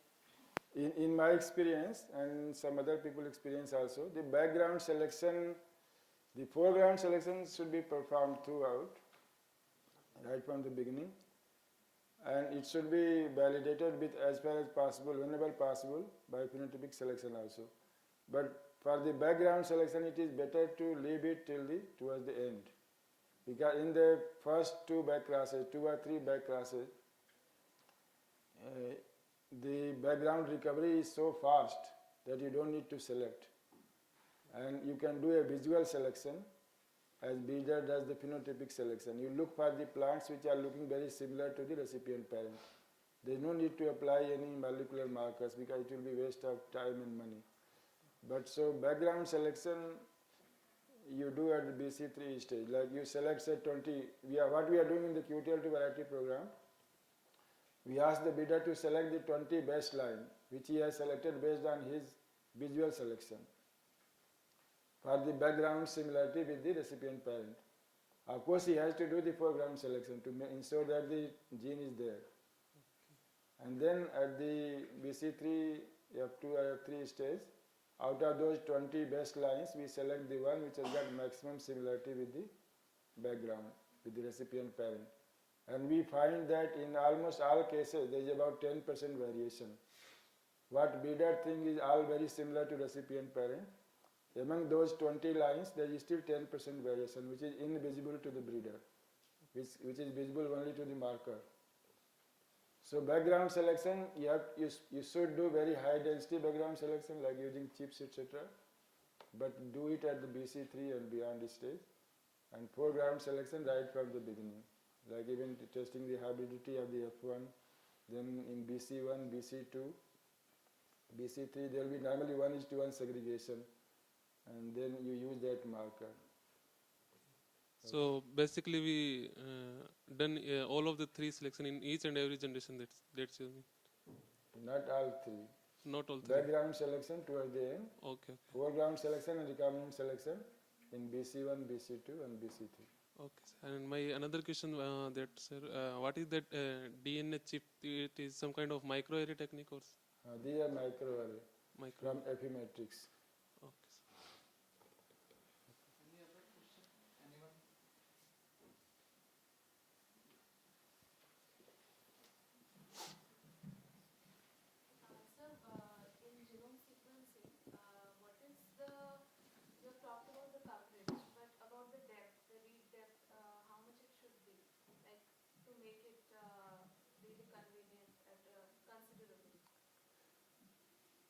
in my experience and some other people experience also, the background selection, the foreground selection should be performed throughout, right from the beginning. And it should be validated with as far as possible, whenever possible, by phenotypic selection also. But for the background selection, it is better to leave it towards the end. Because in the first two back classes, 2 or 3 back classes, the background recovery is so fast that you don't need to select. And you can do a visual selection as Breeder does the phenotypic selection. You look for the plants which are looking very similar to the recipient parent. There is no need to apply any molecular markers because it will be waste of time and money. But so background selection you do at the BC3 stage, like you select say 20, what we are doing in the QTL2 variety program, we ask the bidder to select the 20 best line which he has selected based on his visual selection for the background similarity with the recipient parent. Of course, he has to do the foreground selection to ensure that the gene is there. And then at the BC3, F2 or F3 stage, out of those 20 best lines, we select the one which has got maximum similarity with the background, with the recipient parent. And we find that in almost all cases, there is about 10% variation. What breeder thinks is all very similar to recipient parent. Among those 20 lines, there is still 10% variation, which is invisible to the breeder, which is visible only to the marker. So background selection, you should do very high density background selection, like using chips, etc. But do it at the BC3 and beyond stage, and foreground selection right from the beginning, like even testing the hybridity of the F1. Then in BC1, BC2, BC3, there will be normally 1:1 segregation. And then you use that marker. So basically, we done all of the 3 selection in each and every generation. That's you mean? Not all 3. Not all 3. Background selection towards the end. Okay. Foreground selection and recombinant selection in BC1, BC2, and BC3. Okay. And my another question that sir, what is that DNA chip? It is some kind of microarray technique or? These are microarray Micro. from Affymetrix.